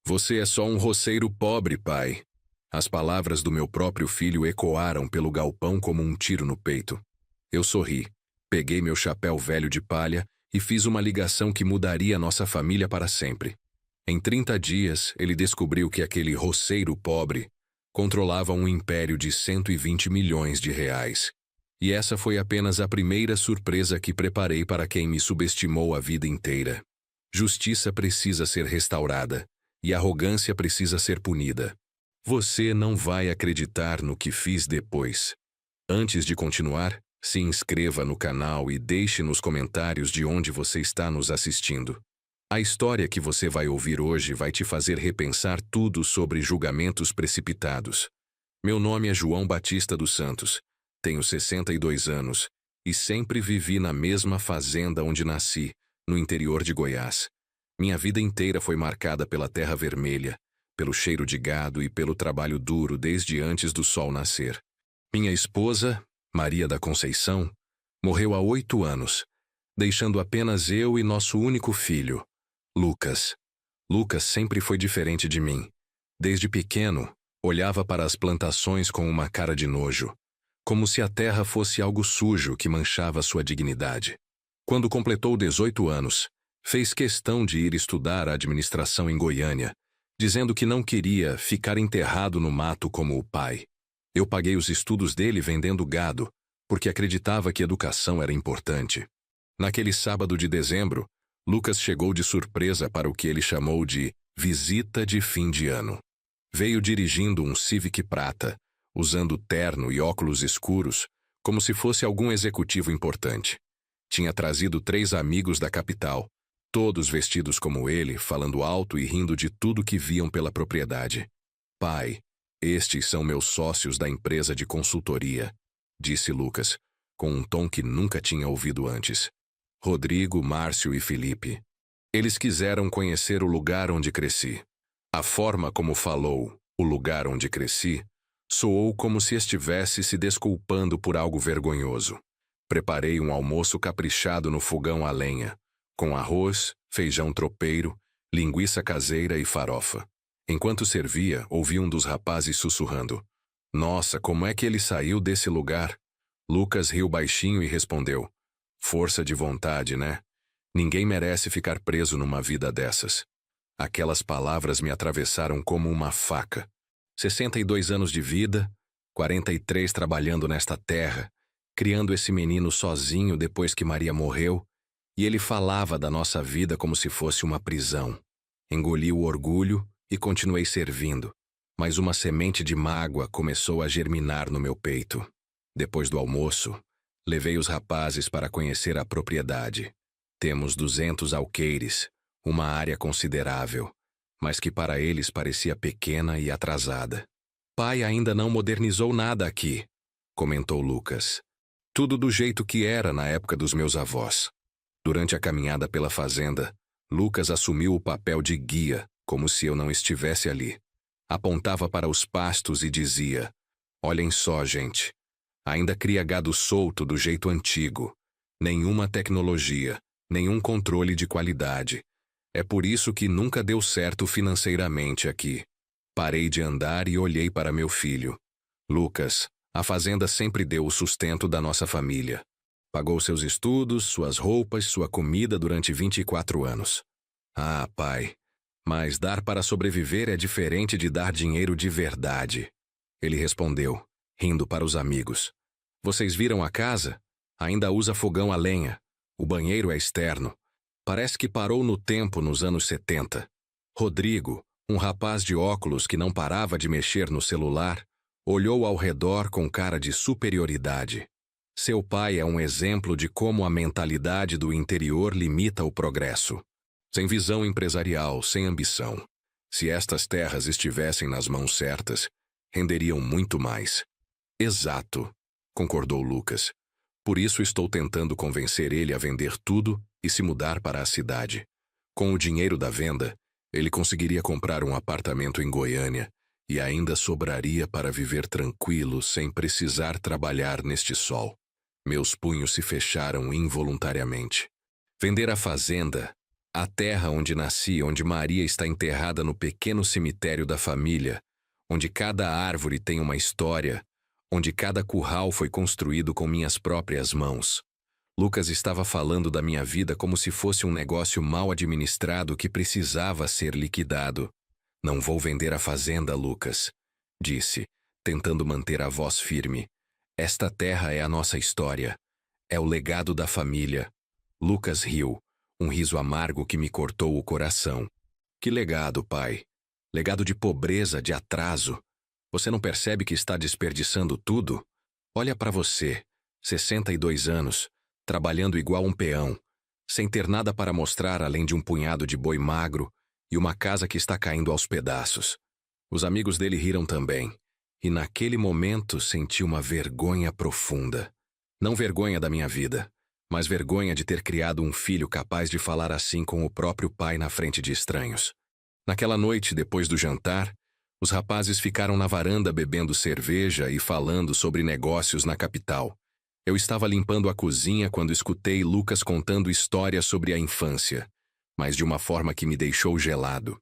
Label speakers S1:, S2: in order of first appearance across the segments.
S1: Você é só um roceiro pobre, pai. As palavras do meu próprio filho ecoaram pelo galpão como um tiro no peito. Eu sorri, peguei meu chapéu velho de palha e fiz uma ligação que mudaria nossa família para sempre. Em 30 dias, ele descobriu que aquele roceiro pobre controlava um império de 120 milhões de reais. E essa foi apenas a primeira surpresa que preparei para quem me subestimou a vida inteira. Justiça precisa ser restaurada, e arrogância precisa ser punida. Você não vai acreditar no que fiz depois. Antes de continuar, se inscreva no canal e deixe nos comentários de onde você está nos assistindo. A história que você vai ouvir hoje vai te fazer repensar tudo sobre julgamentos precipitados. Meu nome é João Batista dos Santos, tenho 62 anos e sempre vivi na mesma fazenda onde nasci, no interior de Goiás. Minha vida inteira foi marcada pela terra vermelha, pelo cheiro de gado e pelo trabalho duro desde antes do sol nascer. Minha esposa, Maria da Conceição, morreu há 8 anos, deixando apenas eu e nosso único filho, Lucas. Lucas sempre foi diferente de mim. Desde pequeno, olhava para as plantações com uma cara de nojo, como se a terra fosse algo sujo que manchava sua dignidade. Quando completou 18 anos, fez questão de ir estudar administração em Goiânia, dizendo que não queria ficar enterrado no mato como o pai. Eu paguei os estudos dele vendendo gado, porque acreditava que educação era importante. Naquele sábado de dezembro, Lucas chegou de surpresa para o que ele chamou de visita de fim de ano. Veio dirigindo um Civic prata, usando terno e óculos escuros, como se fosse algum executivo importante. Tinha trazido 3 amigos da capital, todos vestidos como ele, falando alto e rindo de tudo que viam pela propriedade. Pai, estes são meus sócios da empresa de consultoria, disse Lucas, com um tom que nunca tinha ouvido antes. Rodrigo, Márcio e Felipe. Eles quiseram conhecer o lugar onde cresci. A forma como falou, o lugar onde cresci, soou como se estivesse se desculpando por algo vergonhoso. Preparei um almoço caprichado no fogão a lenha, com arroz, feijão tropeiro, linguiça caseira e farofa. Enquanto servia, ouvi um dos rapazes sussurrando. Nossa, como é que ele saiu desse lugar? Lucas riu baixinho e respondeu. Força de vontade, né? Ninguém merece ficar preso numa vida dessas. Aquelas palavras me atravessaram como uma faca. 62 anos de vida, 43 trabalhando nesta terra, criando esse menino sozinho depois que Maria morreu, e ele falava da nossa vida como se fosse uma prisão. Engoli o orgulho e continuei servindo, mas uma semente de mágoa começou a germinar no meu peito. Depois do almoço, levei os rapazes para conhecer a propriedade. Temos 200 alqueires, uma área considerável, mas que para eles parecia pequena e atrasada. Pai ainda não modernizou nada aqui, comentou Lucas. Tudo do jeito que era na época dos meus avós. Durante a caminhada pela fazenda, Lucas assumiu o papel de guia, como se eu não estivesse ali. Apontava para os pastos e dizia, olhem só, gente. Ainda cria gado solto do jeito antigo. Nenhuma tecnologia, nenhum controle de qualidade. É por isso que nunca deu certo financeiramente aqui. Parei de andar e olhei para meu filho. Lucas, a fazenda sempre deu o sustento da nossa família. Pagou seus estudos, suas roupas, sua comida durante 24 anos. Ah, pai, mas dar para sobreviver é diferente de dar dinheiro de verdade. Ele respondeu, rindo para os amigos. Vocês viram a casa? Ainda usa fogão a lenha. O banheiro é externo. Parece que parou no tempo nos anos 70. Rodrigo, um rapaz de óculos que não parava de mexer no celular, olhou ao redor com cara de superioridade. Seu pai é um exemplo de como a mentalidade do interior limita o progresso. Sem visão empresarial, sem ambição. Se estas terras estivessem nas mãos certas, renderiam muito mais. Exato, concordou Lucas. Por isso estou tentando convencer ele a vender tudo e se mudar para a cidade. Com o dinheiro da venda, ele conseguiria comprar um apartamento em Goiânia e ainda sobraria para viver tranquilo sem precisar trabalhar neste sol. Meus punhos se fecharam involuntariamente. Vender a fazenda A terra onde nasci, onde Maria está enterrada no pequeno cemitério da família, onde cada árvore tem uma história, onde cada curral foi construído com minhas próprias mãos. Lucas estava falando da minha vida como se fosse um negócio mal administrado que precisava ser liquidado. Não vou vender a fazenda, Lucas, disse, tentando manter a voz firme. Esta terra é a nossa história. É o legado da família. Lucas riu, um riso amargo que me cortou o coração. Que legado, pai? Legado de pobreza, de atraso. Você não percebe que está desperdiçando tudo? Olha para você, 62 anos, trabalhando igual um peão, sem ter nada para mostrar além de um punhado de boi magro e uma casa que está caindo aos pedaços. Os amigos dele riram também, e naquele momento senti uma vergonha profunda. Não vergonha da minha vida, mas vergonha de ter criado um filho capaz de falar assim com o próprio pai na frente de estranhos. Naquela noite, depois do jantar, os rapazes ficaram na varanda bebendo cerveja e falando sobre negócios na capital. Eu estava limpando a cozinha quando escutei Lucas contando histórias sobre a infância, mas de uma forma que me deixou gelado.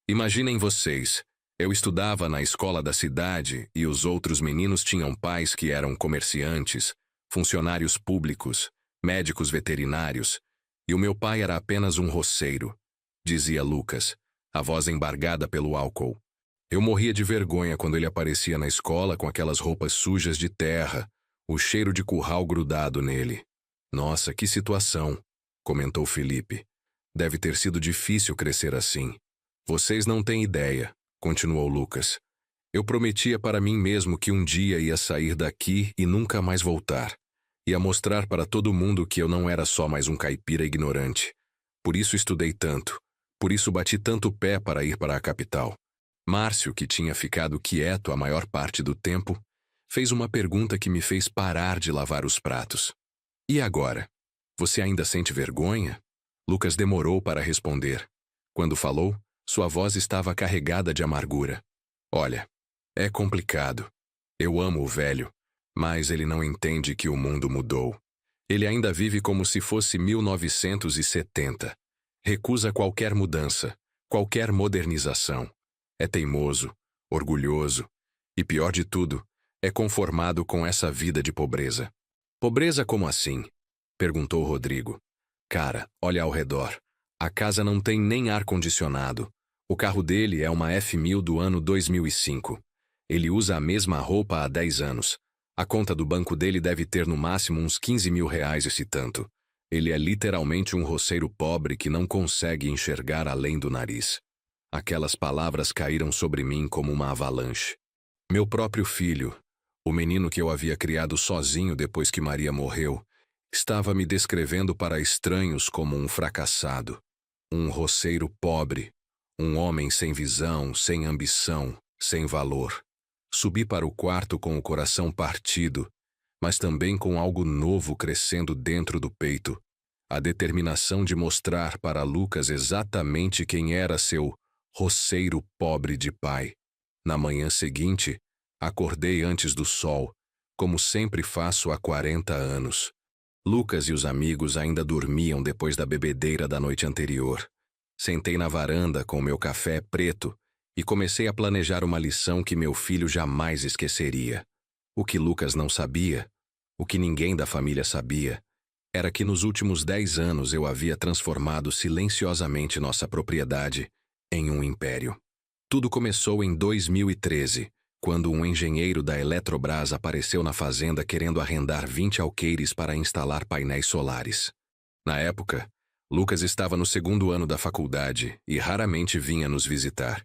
S1: Imaginem vocês, eu estudava na escola da cidade e os outros meninos tinham pais que eram comerciantes, funcionários públicos, médicos veterinários, e o meu pai era apenas um roceiro, dizia Lucas, a voz embargada pelo álcool. Eu morria de vergonha quando ele aparecia na escola com aquelas roupas sujas de terra, o cheiro de curral grudado nele. Nossa, que situação, comentou Felipe. Deve ter sido difícil crescer assim. Vocês não têm ideia, continuou Lucas. Eu prometia para mim mesmo que um dia ia sair daqui e nunca mais voltar. Ia mostrar para todo mundo que eu não era só mais um caipira ignorante. Por isso estudei tanto. Por isso bati tanto o pé para ir para a capital. Márcio, que tinha ficado quieto a maior parte do tempo, fez uma pergunta que me fez parar de lavar os pratos. E agora? Você ainda sente vergonha? Lucas demorou para responder. Quando falou, sua voz estava carregada de amargura. Olha, é complicado. Eu amo o velho, mas ele não entende que o mundo mudou. Ele ainda vive como se fosse 1970. Recusa qualquer mudança, qualquer modernização. É teimoso, orgulhoso e, pior de tudo, é conformado com essa vida de pobreza. Pobreza como assim? Perguntou Rodrigo. Cara, olha ao redor. A casa não tem nem ar-condicionado. O carro dele é uma F1000 do ano 2005. Ele usa a mesma roupa há 10 anos. A conta do banco dele deve ter no máximo uns 15 mil reais esse tanto. Ele é literalmente um roceiro pobre que não consegue enxergar além do nariz. Aquelas palavras caíram sobre mim como uma avalanche. Meu próprio filho, o menino que eu havia criado sozinho depois que Maria morreu, estava me descrevendo para estranhos como um fracassado, um roceiro pobre, um homem sem visão, sem ambição, sem valor. Subi para o quarto com o coração partido, mas também com algo novo crescendo dentro do peito, a determinação de mostrar para Lucas exatamente quem era seu roceiro pobre de pai. Na manhã seguinte, acordei antes do sol, como sempre faço há 40 anos. Lucas e os amigos ainda dormiam depois da bebedeira da noite anterior. Sentei na varanda com meu café preto e comecei a planejar uma lição que meu filho jamais esqueceria. O que Lucas não sabia, o que ninguém da família sabia, era que nos últimos 10 anos eu havia transformado silenciosamente nossa propriedade em um império. Tudo começou em 2013, quando um engenheiro da Eletrobras apareceu na fazenda querendo arrendar 20 alqueires para instalar painéis solares. Na época, Lucas estava no 2º ano da faculdade e raramente vinha nos visitar.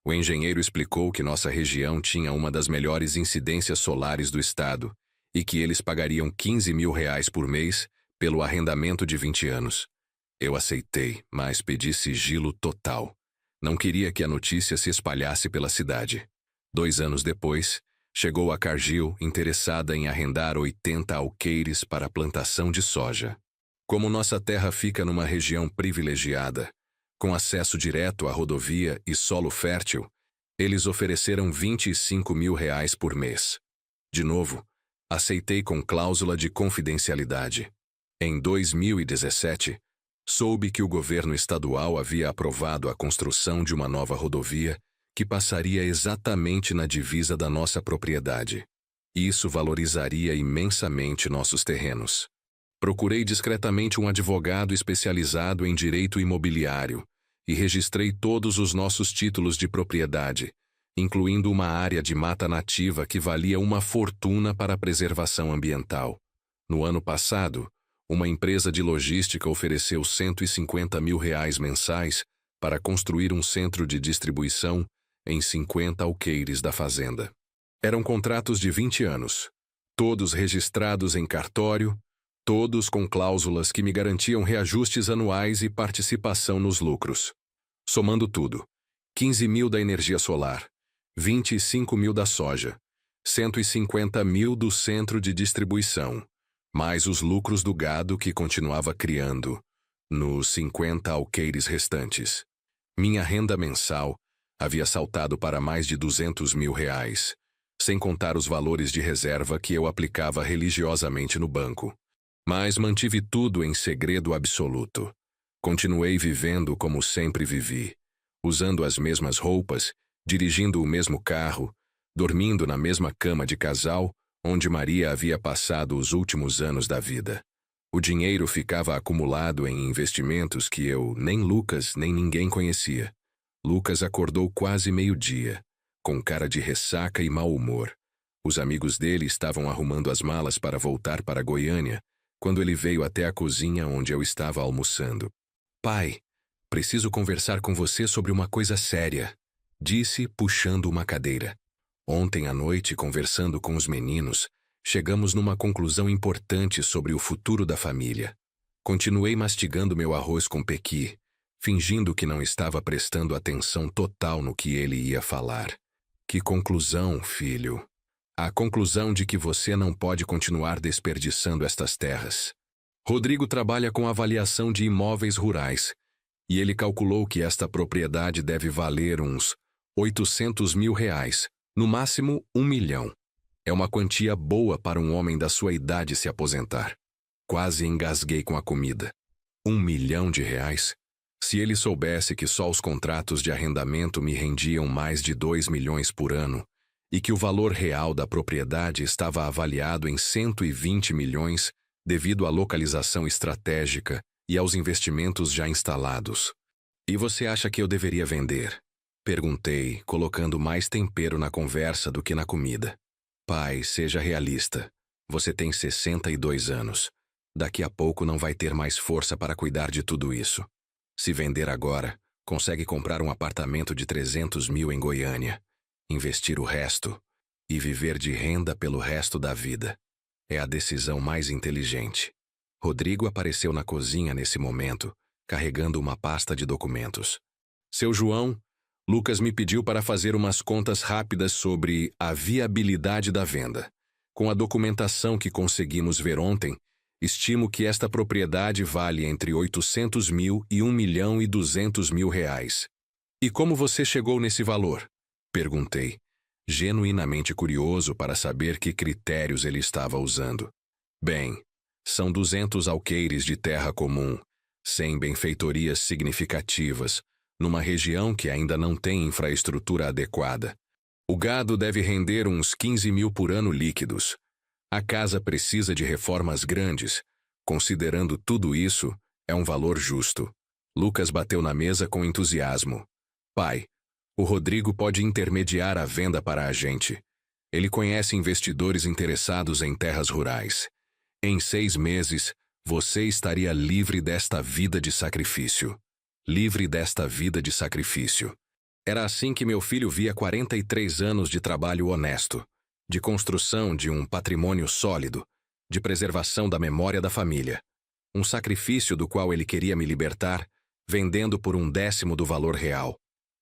S1: O engenheiro explicou que nossa região tinha uma das melhores incidências solares do estado e que eles pagariam 15 mil reais por mês pelo arrendamento de 20 anos. Eu aceitei, mas pedi sigilo total. Não queria que a notícia se espalhasse pela cidade. 2 anos depois, chegou a Cargill interessada em arrendar 80 alqueires para a plantação de soja. Como nossa terra fica numa região privilegiada, com acesso direto à rodovia e solo fértil, eles ofereceram 25 mil reais por mês. De novo, aceitei com cláusula de confidencialidade. Em 2017, Soube que o governo estadual havia aprovado a construção de uma nova rodovia que passaria exatamente na divisa da nossa propriedade. Isso valorizaria imensamente nossos terrenos. Procurei discretamente um advogado especializado em direito imobiliário e registrei todos os nossos títulos de propriedade, incluindo uma área de mata nativa que valia uma fortuna para a preservação ambiental. No ano passado, uma empresa de logística ofereceu R$150 mil mensais para construir um centro de distribuição em 50 alqueires da fazenda. Eram contratos de 20 anos, todos registrados em cartório, todos com cláusulas que me garantiam reajustes anuais e participação nos lucros. Somando tudo, 15 mil da energia solar, 25 mil da soja, 150 mil do centro de distribuição, mais os lucros do gado que continuava criando, nos 50 alqueires restantes. Minha renda mensal havia saltado para mais de R$200 mil, sem contar os valores de reserva que eu aplicava religiosamente no banco. Mas mantive tudo em segredo absoluto. Continuei vivendo como sempre vivi, usando as mesmas roupas, dirigindo o mesmo carro, dormindo na mesma cama de casal, onde Maria havia passado os últimos anos da vida. O dinheiro ficava acumulado em investimentos que eu, nem Lucas, nem ninguém conhecia. Lucas acordou quase meio-dia, com cara de ressaca e mau humor. Os amigos dele estavam arrumando as malas para voltar para Goiânia, quando ele veio até a cozinha onde eu estava almoçando. "Pai, preciso conversar com você sobre uma coisa séria", disse, puxando uma cadeira. "Ontem à noite, conversando com os meninos, chegamos numa conclusão importante sobre o futuro da família." Continuei mastigando meu arroz com pequi, fingindo que não estava prestando atenção total no que ele ia falar. "Que conclusão, filho?" "A conclusão de que você não pode continuar desperdiçando estas terras. Rodrigo trabalha com avaliação de imóveis rurais, e ele calculou que esta propriedade deve valer uns R$800 mil, no máximo R$1 milhão. É uma quantia boa para um homem da sua idade se aposentar." Quase engasguei com a comida. R$1 milhão? Se ele soubesse que só os contratos de arrendamento me rendiam mais de 2 milhões por ano, e que o valor real da propriedade estava avaliado em 120 milhões devido à localização estratégica e aos investimentos já instalados. "E você acha que eu deveria vender?" perguntei, colocando mais tempero na conversa do que na comida. "Pai, seja realista. Você tem 62 anos. Daqui a pouco não vai ter mais força para cuidar de tudo isso. Se vender agora, consegue comprar um apartamento de 300 mil em Goiânia, investir o resto e viver de renda pelo resto da vida. É a decisão mais inteligente." Rodrigo apareceu na cozinha nesse momento, carregando uma pasta de documentos. "Seu João, Lucas me pediu para fazer umas contas rápidas sobre a viabilidade da venda. Com a documentação que conseguimos ver ontem, estimo que esta propriedade vale entre 800 mil e 1.200.000 reais. E como você chegou nesse valor?" perguntei, genuinamente curioso para saber que critérios ele estava usando. "Bem, são 200 alqueires de terra comum, sem benfeitorias significativas, numa região que ainda não tem infraestrutura adequada. O gado deve render uns 15 mil por ano líquidos. A casa precisa de reformas grandes. Considerando tudo isso, é um valor justo." Lucas bateu na mesa com entusiasmo. "Pai, o Rodrigo pode intermediar a venda para a gente. Ele conhece investidores interessados em terras rurais. Em 6 meses, você estaria livre desta vida de sacrifício." Livre desta vida de sacrifício. Era assim que meu filho via 43 anos de trabalho honesto, de construção de um patrimônio sólido, de preservação da memória da família. Um sacrifício do qual ele queria me libertar, vendendo por 1/10 do valor real.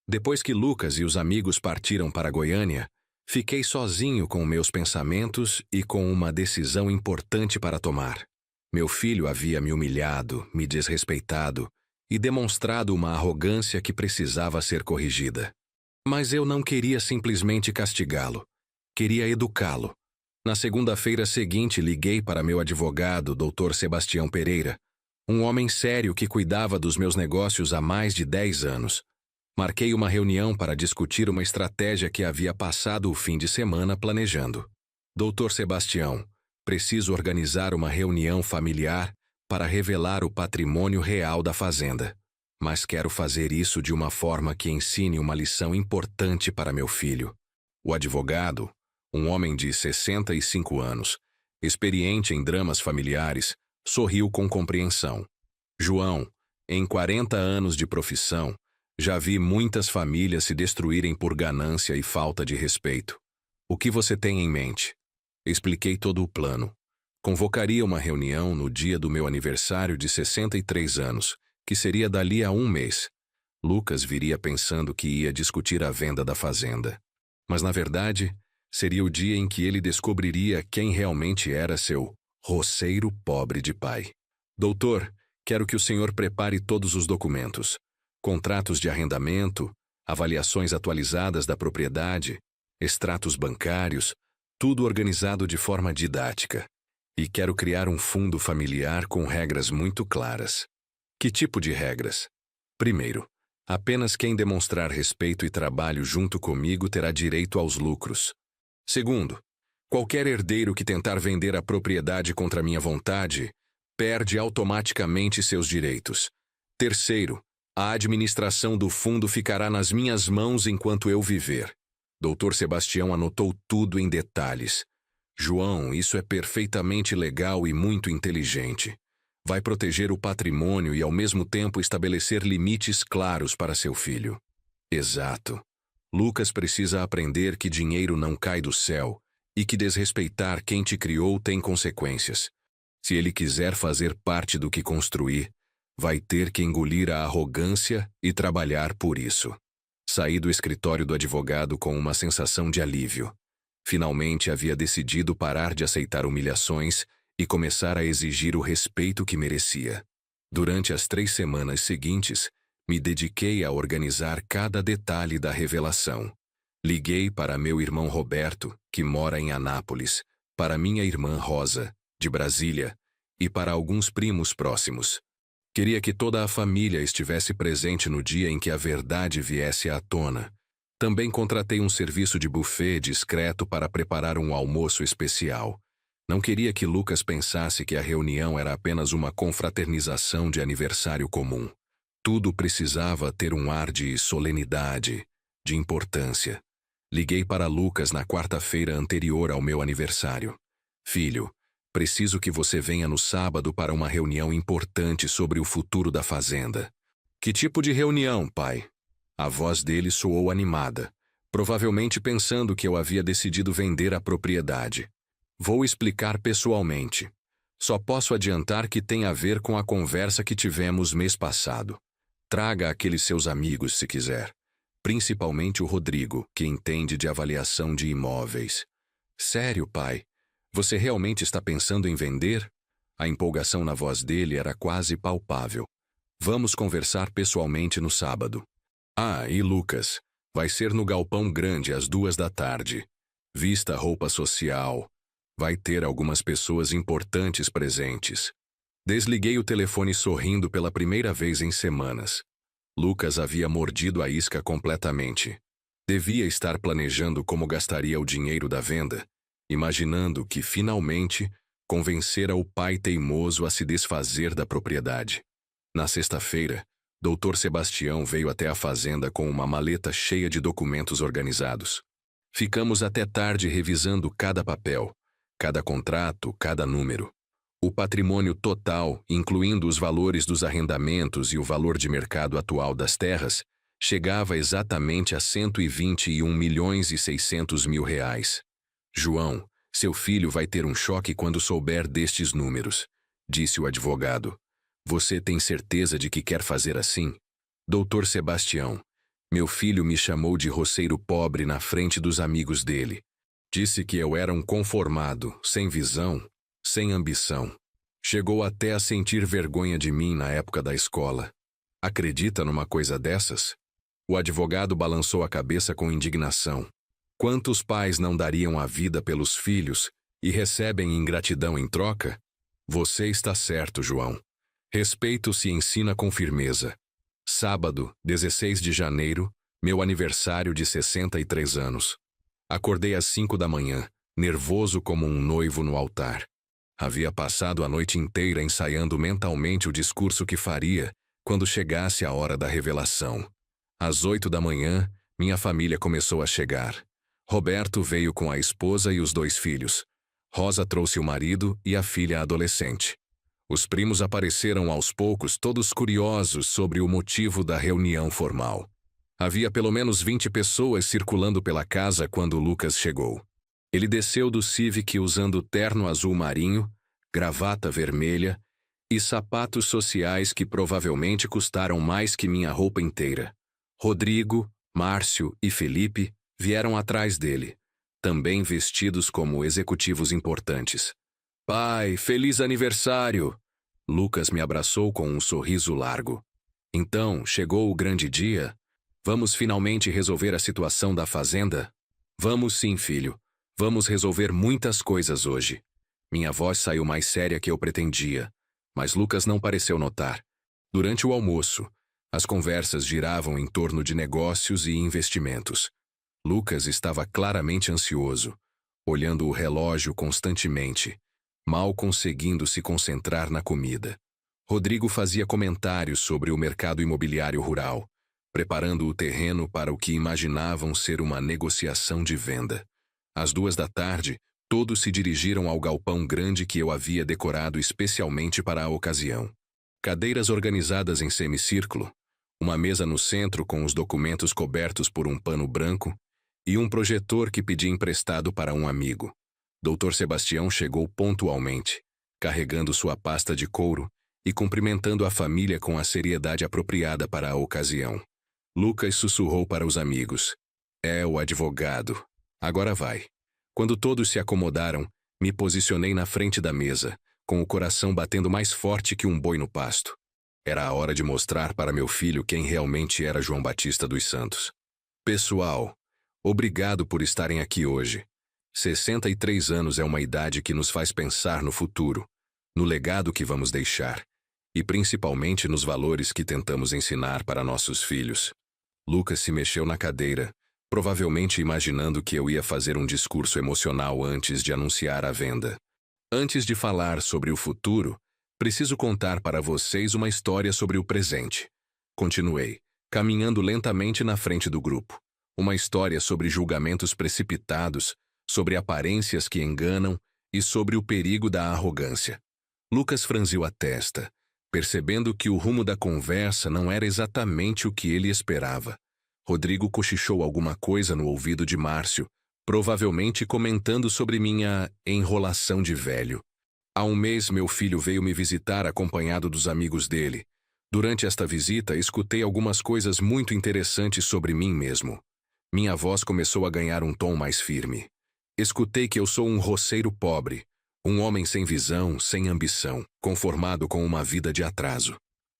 S1: Depois que Lucas e os amigos partiram para Goiânia, fiquei sozinho com meus pensamentos e com uma decisão importante para tomar. Meu filho havia me humilhado, me desrespeitado e demonstrado uma arrogância que precisava ser corrigida. Mas eu não queria simplesmente castigá-lo. Queria educá-lo. Na segunda-feira seguinte, liguei para meu advogado, Dr. Sebastião Pereira, Um homem sério que cuidava dos meus negócios há mais de 10 anos. Marquei uma reunião para discutir uma estratégia que havia passado o fim de semana planejando. Doutor Sebastião, preciso organizar uma reunião familiar para revelar o patrimônio real da fazenda. Mas quero fazer isso de uma forma que ensine uma lição importante para meu filho. O advogado, um homem de 65 anos, experiente em dramas familiares, sorriu com compreensão. João, em 40 anos de profissão, já vi muitas famílias se destruírem por ganância e falta de respeito. O que você tem em mente? Expliquei todo o plano. Convocaria uma reunião no dia do meu aniversário de 63 anos, que seria dali a um mês. Lucas viria pensando que ia discutir a venda da fazenda. Mas, na verdade, seria o dia em que ele descobriria quem realmente era seu roceiro pobre de pai. Doutor, quero que o senhor prepare todos os documentos. Contratos de arrendamento, avaliações atualizadas da propriedade, extratos bancários, tudo organizado de forma didática. E quero criar um fundo familiar com regras muito claras. Que tipo de regras? Primeiro, apenas quem demonstrar respeito e trabalho junto comigo terá direito aos lucros. Segundo, qualquer herdeiro que tentar vender a propriedade contra minha vontade perde automaticamente seus direitos. Terceiro, a administração do fundo ficará nas minhas mãos enquanto eu viver. Dr. Sebastião anotou tudo em detalhes. João, isso é perfeitamente legal e muito inteligente. Vai proteger o patrimônio e ao mesmo tempo estabelecer limites claros para seu filho. Exato. Lucas precisa aprender que dinheiro não cai do céu e que desrespeitar quem te criou tem consequências. Se ele quiser fazer parte do que construir, vai ter que engolir a arrogância e trabalhar por isso. Saí do escritório do advogado com uma sensação de alívio. Finalmente havia decidido parar de aceitar humilhações e começar a exigir o respeito que merecia. Durante as 3 semanas seguintes, me dediquei a organizar cada detalhe da revelação. Liguei para meu irmão Roberto, que mora em Anápolis, para minha irmã Rosa, de Brasília, e para alguns primos próximos. Queria que toda a família estivesse presente no dia em que a verdade viesse à tona. Também contratei um serviço de buffet discreto para preparar um almoço especial. Não queria que Lucas pensasse que a reunião era apenas uma confraternização de aniversário comum. Tudo precisava ter um ar de solenidade, de importância. Liguei para Lucas na quarta-feira anterior ao meu aniversário. Filho, preciso que você venha no sábado para uma reunião importante sobre o futuro da fazenda. Que tipo de reunião, pai? A voz dele soou animada, provavelmente pensando que eu havia decidido vender a propriedade. Vou explicar pessoalmente. Só posso adiantar que tem a ver com a conversa que tivemos mês passado. Traga aqueles seus amigos se quiser. Principalmente o Rodrigo, que entende de avaliação de imóveis. Sério, pai? Você realmente está pensando em vender? A empolgação na voz dele era quase palpável. Vamos conversar pessoalmente no sábado. Ah, e Lucas, vai ser no Galpão Grande às 14h. Vista roupa social. Vai ter algumas pessoas importantes presentes. Desliguei o telefone sorrindo pela primeira vez em semanas. Lucas havia mordido a isca completamente. Devia estar planejando como gastaria o dinheiro da venda, imaginando que, finalmente, convencera o pai teimoso a se desfazer da propriedade. Na sexta-feira, Dr. Sebastião veio até a fazenda com uma maleta cheia de documentos organizados. Ficamos até tarde revisando cada papel, cada contrato, cada número. O patrimônio total, incluindo os valores dos arrendamentos e o valor de mercado atual das terras, chegava exatamente a R$ 121.600.000. João, seu filho vai ter um choque quando souber destes números, disse o advogado. Você tem certeza de que quer fazer assim? Doutor Sebastião, meu filho me chamou de roceiro pobre na frente dos amigos dele. Disse que eu era um conformado, sem visão, sem ambição. Chegou até a sentir vergonha de mim na época da escola. Acredita numa coisa dessas? O advogado balançou a cabeça com indignação. Quantos pais não dariam a vida pelos filhos e recebem ingratidão em troca? Você está certo, João. Respeito se ensina com firmeza. Sábado, 16 de janeiro, meu aniversário de 63 anos. Acordei às 5 da manhã, nervoso como um noivo no altar. Havia passado a noite inteira ensaiando mentalmente o discurso que faria quando chegasse a hora da revelação. Às 8 da manhã, minha família começou a chegar. Roberto veio com a esposa e os 2 filhos. Rosa trouxe o marido e a filha adolescente. Os primos apareceram aos poucos, todos curiosos sobre o motivo da reunião formal. Havia pelo menos 20 pessoas circulando pela casa quando Lucas chegou. Ele desceu do Civic usando terno azul marinho, gravata vermelha e sapatos sociais que provavelmente custaram mais que minha roupa inteira. Rodrigo, Márcio e Felipe vieram atrás dele, também vestidos como executivos importantes. Pai, feliz aniversário! Lucas me abraçou com um sorriso largo. Então, chegou o grande dia? Vamos finalmente resolver a situação da fazenda? Vamos sim, filho. Vamos resolver muitas coisas hoje. Minha voz saiu mais séria que eu pretendia, mas Lucas não pareceu notar. Durante o almoço, as conversas giravam em torno de negócios e investimentos. Lucas estava claramente ansioso, olhando o relógio constantemente, mal conseguindo se concentrar na comida. Rodrigo fazia comentários sobre o mercado imobiliário rural, preparando o terreno para o que imaginavam ser uma negociação de venda. Às 2 da tarde, todos se dirigiram ao galpão grande que eu havia decorado especialmente para a ocasião. Cadeiras organizadas em semicírculo, uma mesa no centro com os documentos cobertos por um pano branco e um projetor que pedi emprestado para um amigo. Dr. Sebastião chegou pontualmente, carregando sua pasta de couro e cumprimentando a família com a seriedade apropriada para a ocasião. Lucas sussurrou para os amigos. É o advogado. Agora vai. Quando todos se acomodaram, me posicionei na frente da mesa, com o coração batendo mais forte que um boi no pasto. Era a hora de mostrar para meu filho quem realmente era João Batista dos Santos. Pessoal, obrigado por estarem aqui hoje. 63 anos é uma idade que nos faz pensar no futuro, no legado que vamos deixar, e principalmente nos valores que tentamos ensinar para nossos filhos. Lucas se mexeu na cadeira, provavelmente imaginando que eu ia fazer um discurso emocional antes de anunciar a venda. Antes de falar sobre o futuro, preciso contar para vocês uma história sobre o presente. Continuei, caminhando lentamente na frente do grupo. Uma história sobre julgamentos precipitados, sobre aparências que enganam e sobre o perigo da arrogância. Lucas franziu a testa, percebendo que o rumo da conversa não era exatamente o que ele esperava. Rodrigo cochichou alguma coisa no ouvido de Márcio, provavelmente comentando sobre minha enrolação de velho. Há um mês meu filho veio me visitar acompanhado dos amigos dele. Durante esta visita, escutei algumas coisas muito interessantes sobre mim mesmo. Minha voz começou a ganhar um tom mais firme. Escutei que eu sou um roceiro pobre, um homem sem visão, sem ambição, conformado com uma vida de atraso.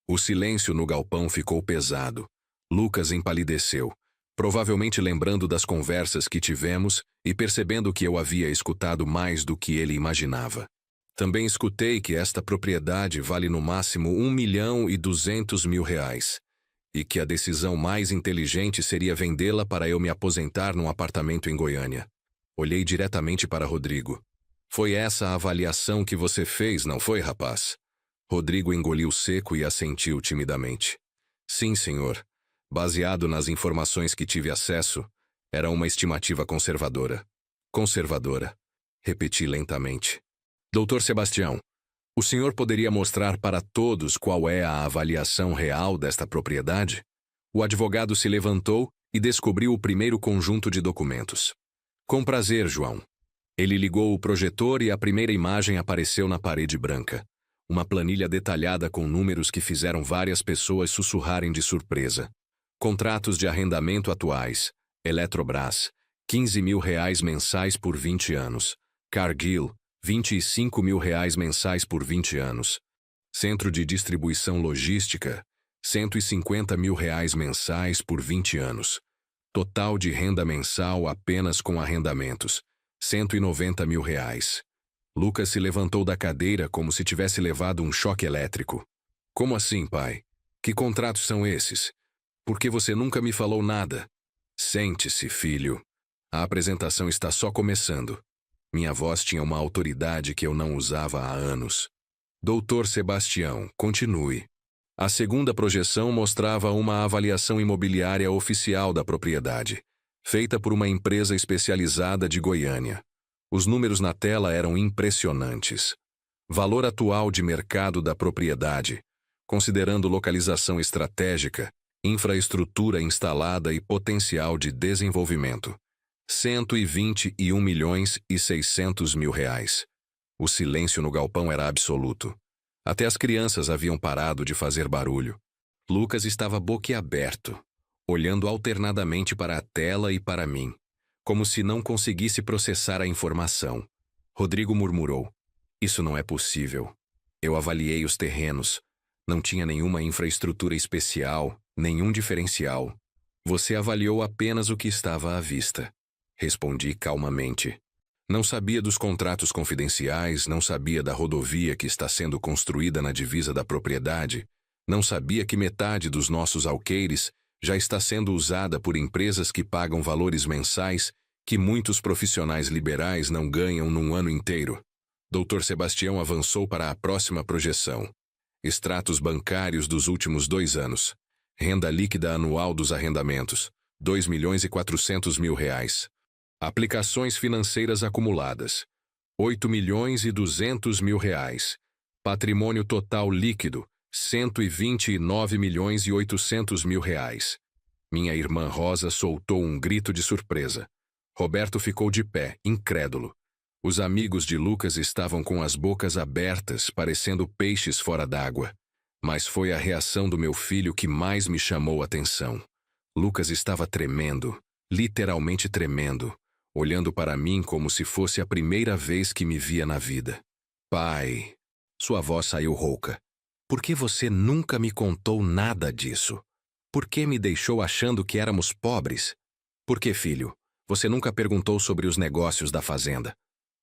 S1: O silêncio no galpão ficou pesado. Lucas empalideceu, provavelmente lembrando das conversas que tivemos e percebendo que eu havia escutado mais do que ele imaginava. Também escutei que esta propriedade vale no máximo R$ 1.200.000 e que a decisão mais inteligente seria vendê-la para eu me aposentar num apartamento em Goiânia. Olhei diretamente para Rodrigo. Foi essa a avaliação que você fez, não foi, rapaz? Rodrigo engoliu seco e assentiu timidamente. Sim, senhor. Baseado nas informações que tive acesso, era uma estimativa conservadora. Conservadora. Repeti lentamente. Dr. Sebastião, o senhor poderia mostrar para todos qual é a avaliação real desta propriedade? O advogado se levantou e descobriu o primeiro conjunto de documentos. Com prazer, João. Ele ligou o projetor e a primeira imagem apareceu na parede branca. Uma planilha detalhada com números que fizeram várias pessoas sussurrarem de surpresa. Contratos de arrendamento atuais. Eletrobras, R$ 15.000 mensais por 20 anos. Cargill, R$ 25.000 mensais por 20 anos. Centro de distribuição logística, R$ 150.000 mensais por 20 anos. Total de renda mensal apenas com arrendamentos, R$ 190.000. Lucas se levantou da cadeira como se tivesse levado um choque elétrico. Como assim, pai? Que contratos são esses? Por que você nunca me falou nada? Sente-se, filho. A apresentação está só começando. Minha voz tinha uma autoridade que eu não usava há anos. Doutor Sebastião, continue. A segunda projeção mostrava uma avaliação imobiliária oficial da propriedade, feita por uma empresa especializada de Goiânia. Os números na tela eram impressionantes. Valor atual de mercado da propriedade, considerando localização estratégica, infraestrutura instalada e potencial de desenvolvimento. R$ 121.600.000. O silêncio no galpão era absoluto. Até as crianças haviam parado de fazer barulho. Lucas estava boquiaberto, olhando alternadamente para a tela e para mim, como se não conseguisse processar a informação. Rodrigo murmurou: "Isso não é possível. Eu avaliei os terrenos. Não tinha nenhuma infraestrutura especial, nenhum diferencial. Você avaliou apenas o que estava à vista." Respondi calmamente. Não sabia dos contratos confidenciais, não sabia da rodovia que está sendo construída na divisa da propriedade, não sabia que metade dos nossos alqueires já está sendo usada por empresas que pagam valores mensais que muitos profissionais liberais não ganham num ano inteiro. Dr. Sebastião avançou para a próxima projeção. Extratos bancários dos últimos 2 anos. Renda líquida anual dos arrendamentos, R$ 2.400.000. Aplicações financeiras acumuladas, R$ 8.200.000. Patrimônio total líquido, R$ 129.800.000. Minha irmã Rosa soltou um grito de surpresa. Roberto ficou de pé, incrédulo. Os amigos de Lucas estavam com as bocas abertas, parecendo peixes fora d'água. Mas foi a reação do meu filho que mais me chamou a atenção. Lucas estava tremendo, literalmente tremendo, olhando para mim como se fosse a primeira vez que me via na vida. "Pai", sua voz saiu rouca. "Por que você nunca me contou nada disso? Por que me deixou achando que éramos pobres? Por que, filho, você nunca perguntou sobre os negócios da fazenda?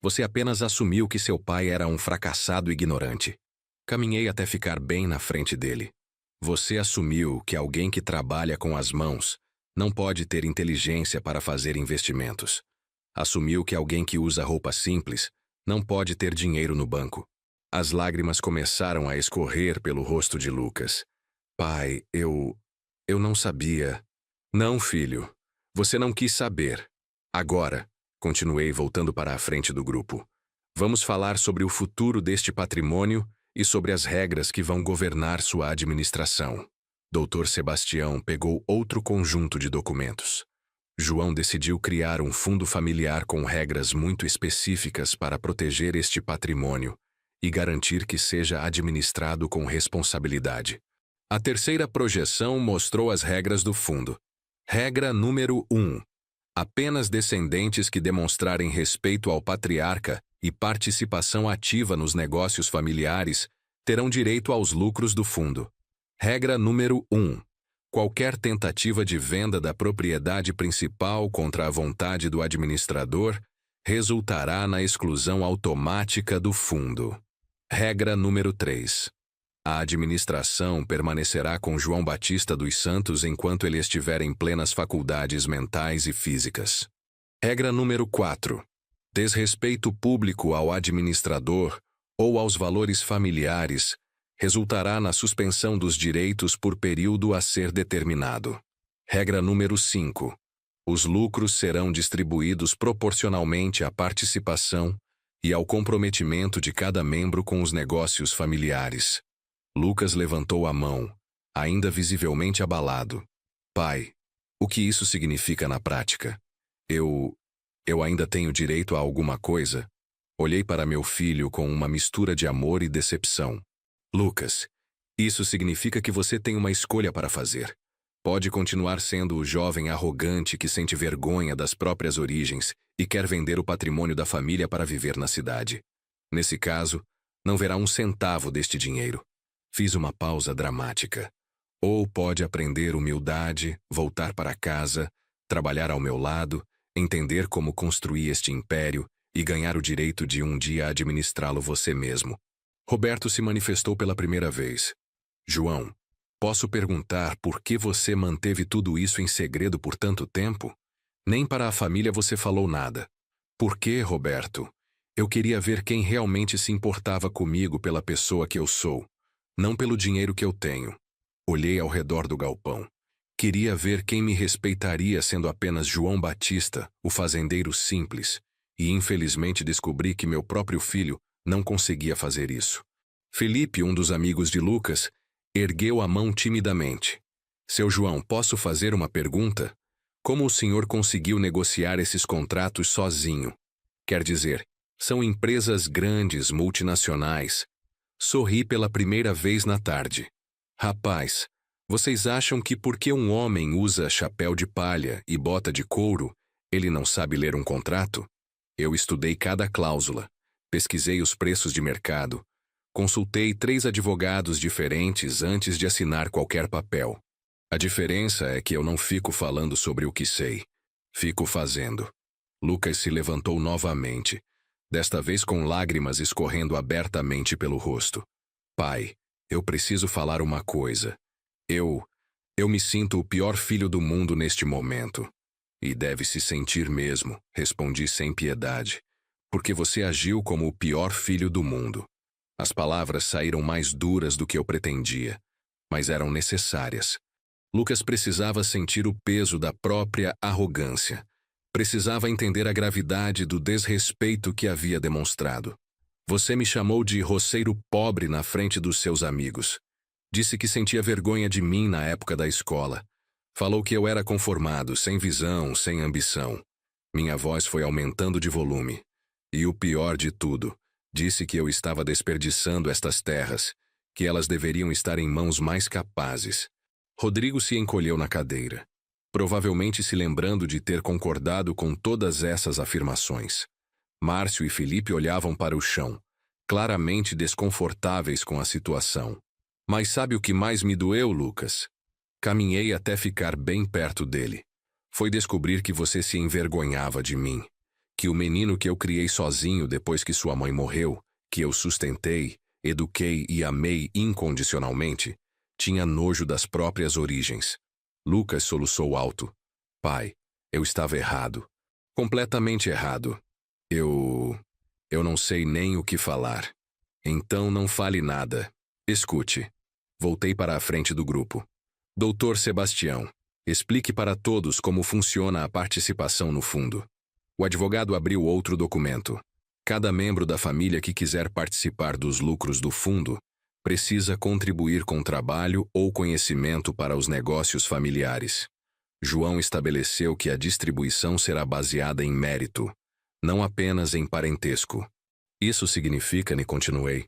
S1: Você apenas assumiu que seu pai era um fracassado ignorante." Caminhei até ficar bem na frente dele. "Você assumiu que alguém que trabalha com as mãos não pode ter inteligência para fazer investimentos. Assumiu que alguém que usa roupa simples não pode ter dinheiro no banco." As lágrimas começaram a escorrer pelo rosto de Lucas. "Pai, eu não sabia." "Não, filho. Você não quis saber. Agora", continuei voltando para a frente do grupo, "vamos falar sobre o futuro deste patrimônio e sobre as regras que vão governar sua administração." Dr. Sebastião pegou outro conjunto de documentos. João decidiu criar um fundo familiar com regras muito específicas para proteger este patrimônio e garantir que seja administrado com responsabilidade. A terceira projeção mostrou as regras do fundo. Regra número 1. Apenas descendentes que demonstrarem respeito ao patriarca e participação ativa nos negócios familiares terão direito aos lucros do fundo. Regra número 1. Qualquer tentativa de venda da propriedade principal contra a vontade do administrador resultará na exclusão automática do fundo. Regra número 3. A administração permanecerá com João Batista dos Santos enquanto ele estiver em plenas faculdades mentais e físicas. Regra número 4. Desrespeito público ao administrador ou aos valores familiares resultará na suspensão dos direitos por período a ser determinado. Regra número 5. Os lucros serão distribuídos proporcionalmente à participação e ao comprometimento de cada membro com os negócios familiares. Lucas levantou a mão, ainda visivelmente abalado. "Pai, o que isso significa na prática? Eu ainda tenho direito a alguma coisa?" Olhei para meu filho com uma mistura de amor e decepção. "Lucas, isso significa que você tem uma escolha para fazer. Pode continuar sendo o jovem arrogante que sente vergonha das próprias origens e quer vender o patrimônio da família para viver na cidade. Nesse caso, não verá um centavo deste dinheiro." Fiz uma pausa dramática. "Ou pode aprender humildade, voltar para casa, trabalhar ao meu lado, entender como construir este império e ganhar o direito de um dia administrá-lo você mesmo." Roberto se manifestou pela primeira vez. João, posso perguntar por que você manteve tudo isso em segredo por tanto tempo? Nem para a família você falou nada. Por quê, Roberto? Eu queria ver quem realmente se importava comigo pela pessoa que eu sou, não pelo dinheiro que eu tenho. Olhei ao redor do galpão. Queria ver quem me respeitaria sendo apenas João Batista, o fazendeiro simples, e infelizmente descobri que meu próprio filho não conseguia fazer isso. Felipe, um dos amigos de Lucas, ergueu a mão timidamente. Seu João, posso fazer uma pergunta? Como o senhor conseguiu negociar esses contratos sozinho? Quer dizer, são empresas grandes, multinacionais. Sorri pela primeira vez na tarde. Rapaz, vocês acham que porque um homem usa chapéu de palha e bota de couro, ele não sabe ler um contrato? Eu estudei cada cláusula, pesquisei os preços de mercado, consultei 3 advogados diferentes antes de assinar qualquer papel. A diferença é que eu não fico falando sobre o que sei. Fico fazendo. Lucas se levantou novamente, desta vez com lágrimas escorrendo abertamente pelo rosto. Pai, eu preciso falar uma coisa. Eu me sinto o pior filho do mundo neste momento. E deve se sentir mesmo, respondi sem piedade. Porque você agiu como o pior filho do mundo. As palavras saíram mais duras do que eu pretendia, mas eram necessárias. Lucas precisava sentir o peso da própria arrogância. Precisava entender a gravidade do desrespeito que havia demonstrado. Você me chamou de roceiro pobre na frente dos seus amigos. Disse que sentia vergonha de mim na época da escola. Falou que eu era conformado, sem visão, sem ambição. Minha voz foi aumentando de volume. E o pior de tudo, disse que eu estava desperdiçando estas terras, que elas deveriam estar em mãos mais capazes. Rodrigo se encolheu na cadeira, provavelmente se lembrando de ter concordado com todas essas afirmações. Márcio e Felipe olhavam para o chão, claramente desconfortáveis com a situação. Mas sabe o que mais me doeu, Lucas? Caminhei até ficar bem perto dele. Foi descobrir que você se envergonhava de mim, que o menino que eu criei sozinho depois que sua mãe morreu, que eu sustentei, eduquei e amei incondicionalmente, tinha nojo das próprias origens. Lucas soluçou alto. Pai, eu estava errado. Completamente errado. Eu não sei nem o que falar. Então não fale nada. Escute. Voltei para a frente do grupo. Doutor Sebastião, explique para todos como funciona a participação no fundo. O advogado abriu outro documento. Cada membro da família que quiser participar dos lucros do fundo precisa contribuir com trabalho ou conhecimento para os negócios familiares. João estabeleceu que a distribuição será baseada em mérito, não apenas em parentesco. Isso significa, e continuei,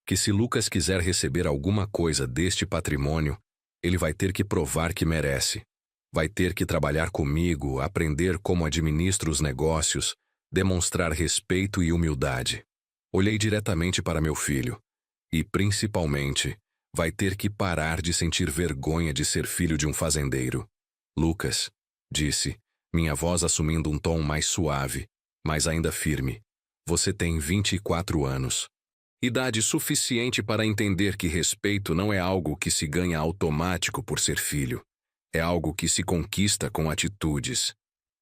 S1: que se Lucas quiser receber alguma coisa deste patrimônio, ele vai ter que provar que merece. Vai ter que trabalhar comigo, aprender como administro os negócios, demonstrar respeito e humildade. Olhei diretamente para meu filho. E, principalmente, vai ter que parar de sentir vergonha de ser filho de um fazendeiro. Lucas, disse, minha voz assumindo um tom mais suave, mas ainda firme. Você tem 24 anos. Idade suficiente para entender que respeito não é algo que se ganha automático por ser filho. É algo que se conquista com atitudes.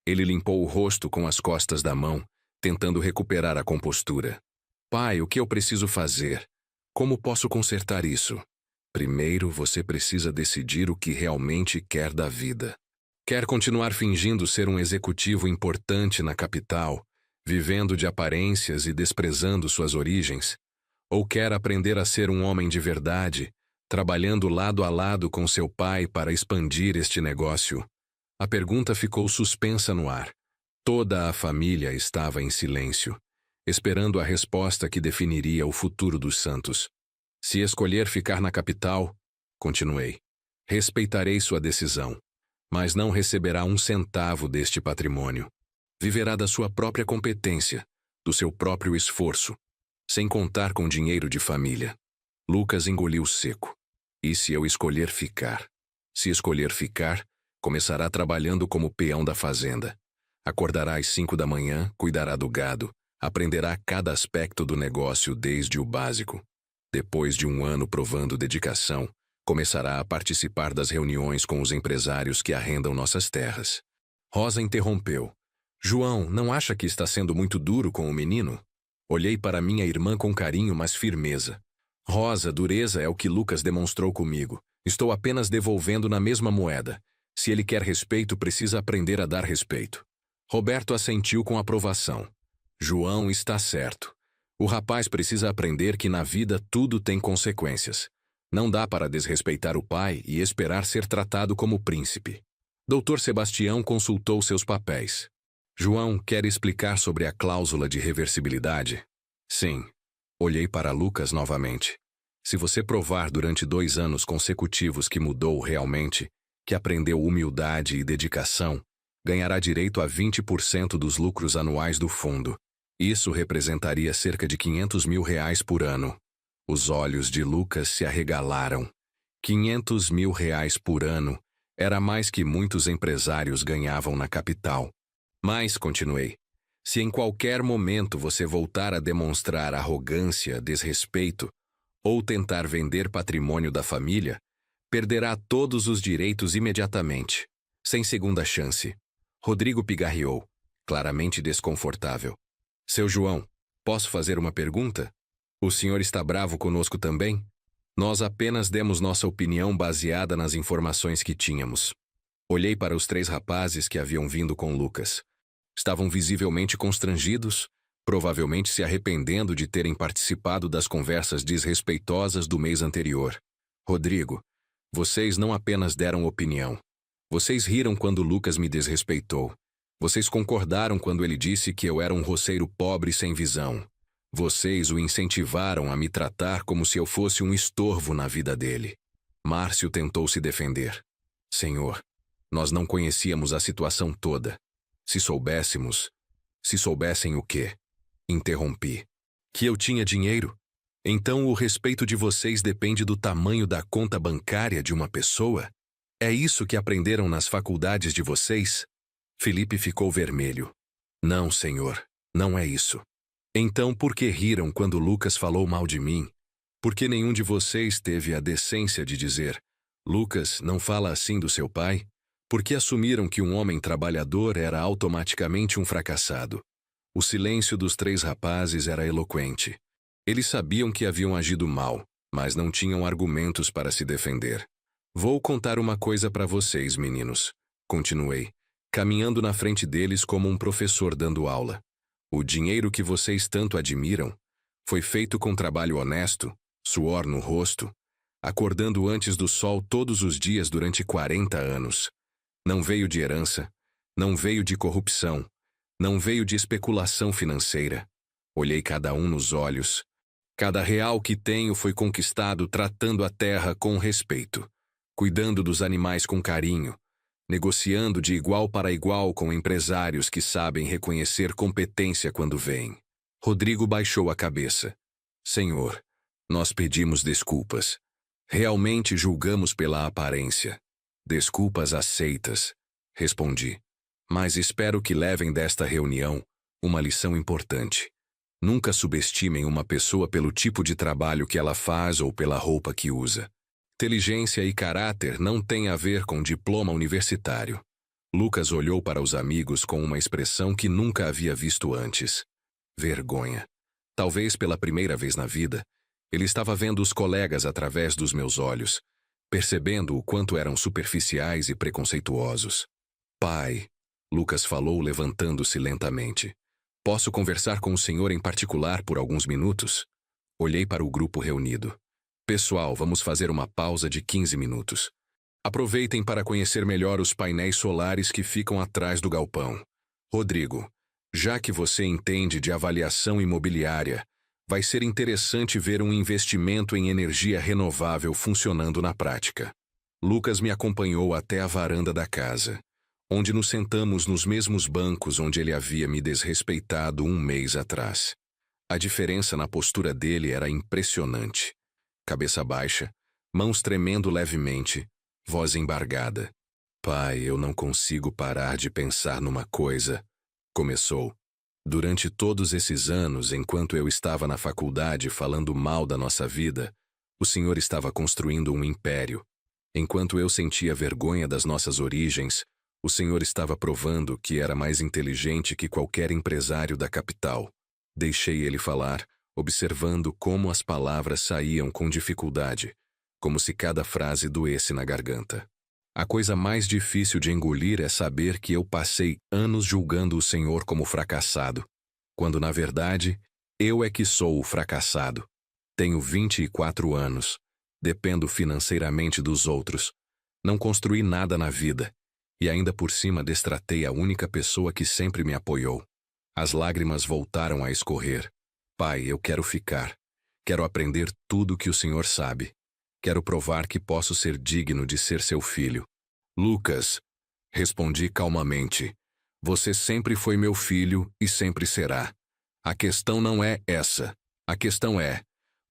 S1: Ele limpou o rosto com as costas da mão, tentando recuperar a compostura. Pai, o que eu preciso fazer? Como posso consertar isso? Primeiro, você precisa decidir o que realmente quer da vida. Quer continuar fingindo ser um executivo importante na capital, vivendo de aparências e desprezando suas origens? Ou quer aprender a ser um homem de verdade, trabalhando lado a lado com seu pai para expandir este negócio? A pergunta ficou suspensa no ar. Toda a família estava em silêncio, esperando a resposta que definiria o futuro dos Santos. Se escolher ficar na capital, continuei, respeitarei sua decisão, mas não receberá um centavo deste patrimônio. Viverá da sua própria competência, do seu próprio esforço, sem contar com dinheiro de família. Lucas engoliu seco. E se eu escolher ficar? Se escolher ficar, começará trabalhando como peão da fazenda. Acordará às 5 da manhã, cuidará do gado, aprenderá cada aspecto do negócio desde o básico. Depois de um ano provando dedicação, Começará a participar das reuniões com os empresários que arrendam nossas terras. Rosa interrompeu. João, não acha que está sendo muito duro com o menino? Olhei para minha irmã com carinho, mas firmeza. Rosa, dureza é o que Lucas demonstrou comigo. Estou apenas devolvendo na mesma moeda. Se ele quer respeito, precisa aprender a dar respeito. Roberto assentiu com aprovação. João está certo. O rapaz precisa aprender que na vida tudo tem consequências. Não dá para desrespeitar o pai e esperar ser tratado como príncipe. Dr. Sebastião consultou seus papéis. João, quer explicar sobre a cláusula de reversibilidade? Sim. Olhei para Lucas novamente. Se você provar durante 2 anos consecutivos que mudou realmente, que aprendeu humildade e dedicação, ganhará direito a 20% dos lucros anuais do fundo. Isso representaria cerca de R$500 mil por ano. Os olhos de Lucas se arregalaram. R$500 mil por ano era mais que muitos empresários ganhavam na capital. Mas, continuei, se em qualquer momento você voltar a demonstrar arrogância, desrespeito ou tentar vender patrimônio da família, perderá todos os direitos imediatamente, sem segunda chance. Rodrigo pigarreou, claramente desconfortável. Seu João, posso fazer uma pergunta? O senhor está bravo conosco também? Nós apenas demos nossa opinião baseada nas informações que tínhamos. Olhei para os 3 rapazes que haviam vindo com Lucas. Estavam visivelmente constrangidos, provavelmente se arrependendo de terem participado das conversas desrespeitosas do mês anterior. Rodrigo, vocês não apenas deram opinião. Vocês riram quando Lucas me desrespeitou. Vocês concordaram quando ele disse que eu era um roceiro pobre sem visão. Vocês o incentivaram a me tratar como se eu fosse um estorvo na vida dele. Márcio tentou se defender. Senhor, nós não conhecíamos a situação toda. Se soubessem o quê? Interrompi. Que eu tinha dinheiro? Então o respeito de vocês depende do tamanho da conta bancária de uma pessoa? É isso que aprenderam nas faculdades de vocês? Felipe ficou vermelho. Não, senhor, não é isso. Então por que riram quando Lucas falou mal de mim? Por que nenhum de vocês teve a decência de dizer, Lucas, não fala assim do seu pai? Por que assumiram que um homem trabalhador era automaticamente um fracassado? O silêncio dos 3 rapazes era eloquente. Eles sabiam que haviam agido mal, mas não tinham argumentos para se defender. Vou contar uma coisa para vocês, meninos. Continuei, caminhando na frente deles como um professor dando aula. O dinheiro que vocês tanto admiram foi feito com trabalho honesto, suor no rosto, acordando antes do sol todos os dias durante 40 anos. Não veio de herança, não veio de corrupção, não veio de especulação financeira. Olhei cada um nos olhos. Cada real que tenho foi conquistado tratando a terra com respeito, cuidando dos animais com carinho, negociando de igual para igual com empresários que sabem reconhecer competência quando vêm. Rodrigo baixou a cabeça. Senhor, nós pedimos desculpas. Realmente julgamos pela aparência. Desculpas aceitas, respondi. Mas espero que levem desta reunião uma lição importante. Nunca subestimem uma pessoa pelo tipo de trabalho que ela faz ou pela roupa que usa. Inteligência e caráter não têm a ver com diploma universitário. Lucas olhou para os amigos com uma expressão que nunca havia visto antes. Vergonha. Talvez pela primeira vez na vida, ele estava vendo os colegas através dos meus olhos, percebendo o quanto eram superficiais e preconceituosos. Pai, Lucas falou levantando-se lentamente. Posso conversar com o senhor em particular por alguns minutos? Olhei para o grupo reunido. Pessoal, vamos fazer uma pausa de 15 minutos. Aproveitem para conhecer melhor os painéis solares que ficam atrás do galpão. Rodrigo, já que você entende de avaliação imobiliária, vai ser interessante ver um investimento em energia renovável funcionando na prática. Lucas me acompanhou até a varanda da casa, onde nos sentamos nos mesmos bancos onde ele havia me desrespeitado um mês atrás. A diferença na postura dele era impressionante. Cabeça baixa, mãos tremendo levemente, voz embargada. Pai, eu não consigo parar de pensar numa coisa. Começou. Durante todos esses anos, enquanto eu estava na faculdade falando mal da nossa vida, O senhor estava construindo um império. Enquanto eu sentia vergonha das nossas origens, o senhor estava provando que era mais inteligente que qualquer empresário da capital. Deixei ele falar, observando como as palavras saíam com dificuldade, como se cada frase doesse na garganta. A coisa mais difícil de engolir é saber que eu passei anos julgando o senhor como fracassado, quando, na verdade, eu é que sou o fracassado. Tenho 24 anos. Dependo financeiramente dos outros. Não construí nada na vida. E ainda por cima destratei a única pessoa que sempre me apoiou. As lágrimas voltaram a escorrer. Pai, eu quero ficar. Quero aprender tudo que o senhor sabe. Quero provar que posso ser digno de ser seu filho. Lucas, respondi calmamente. Você sempre foi meu filho e sempre será. A questão não é essa. A questão é: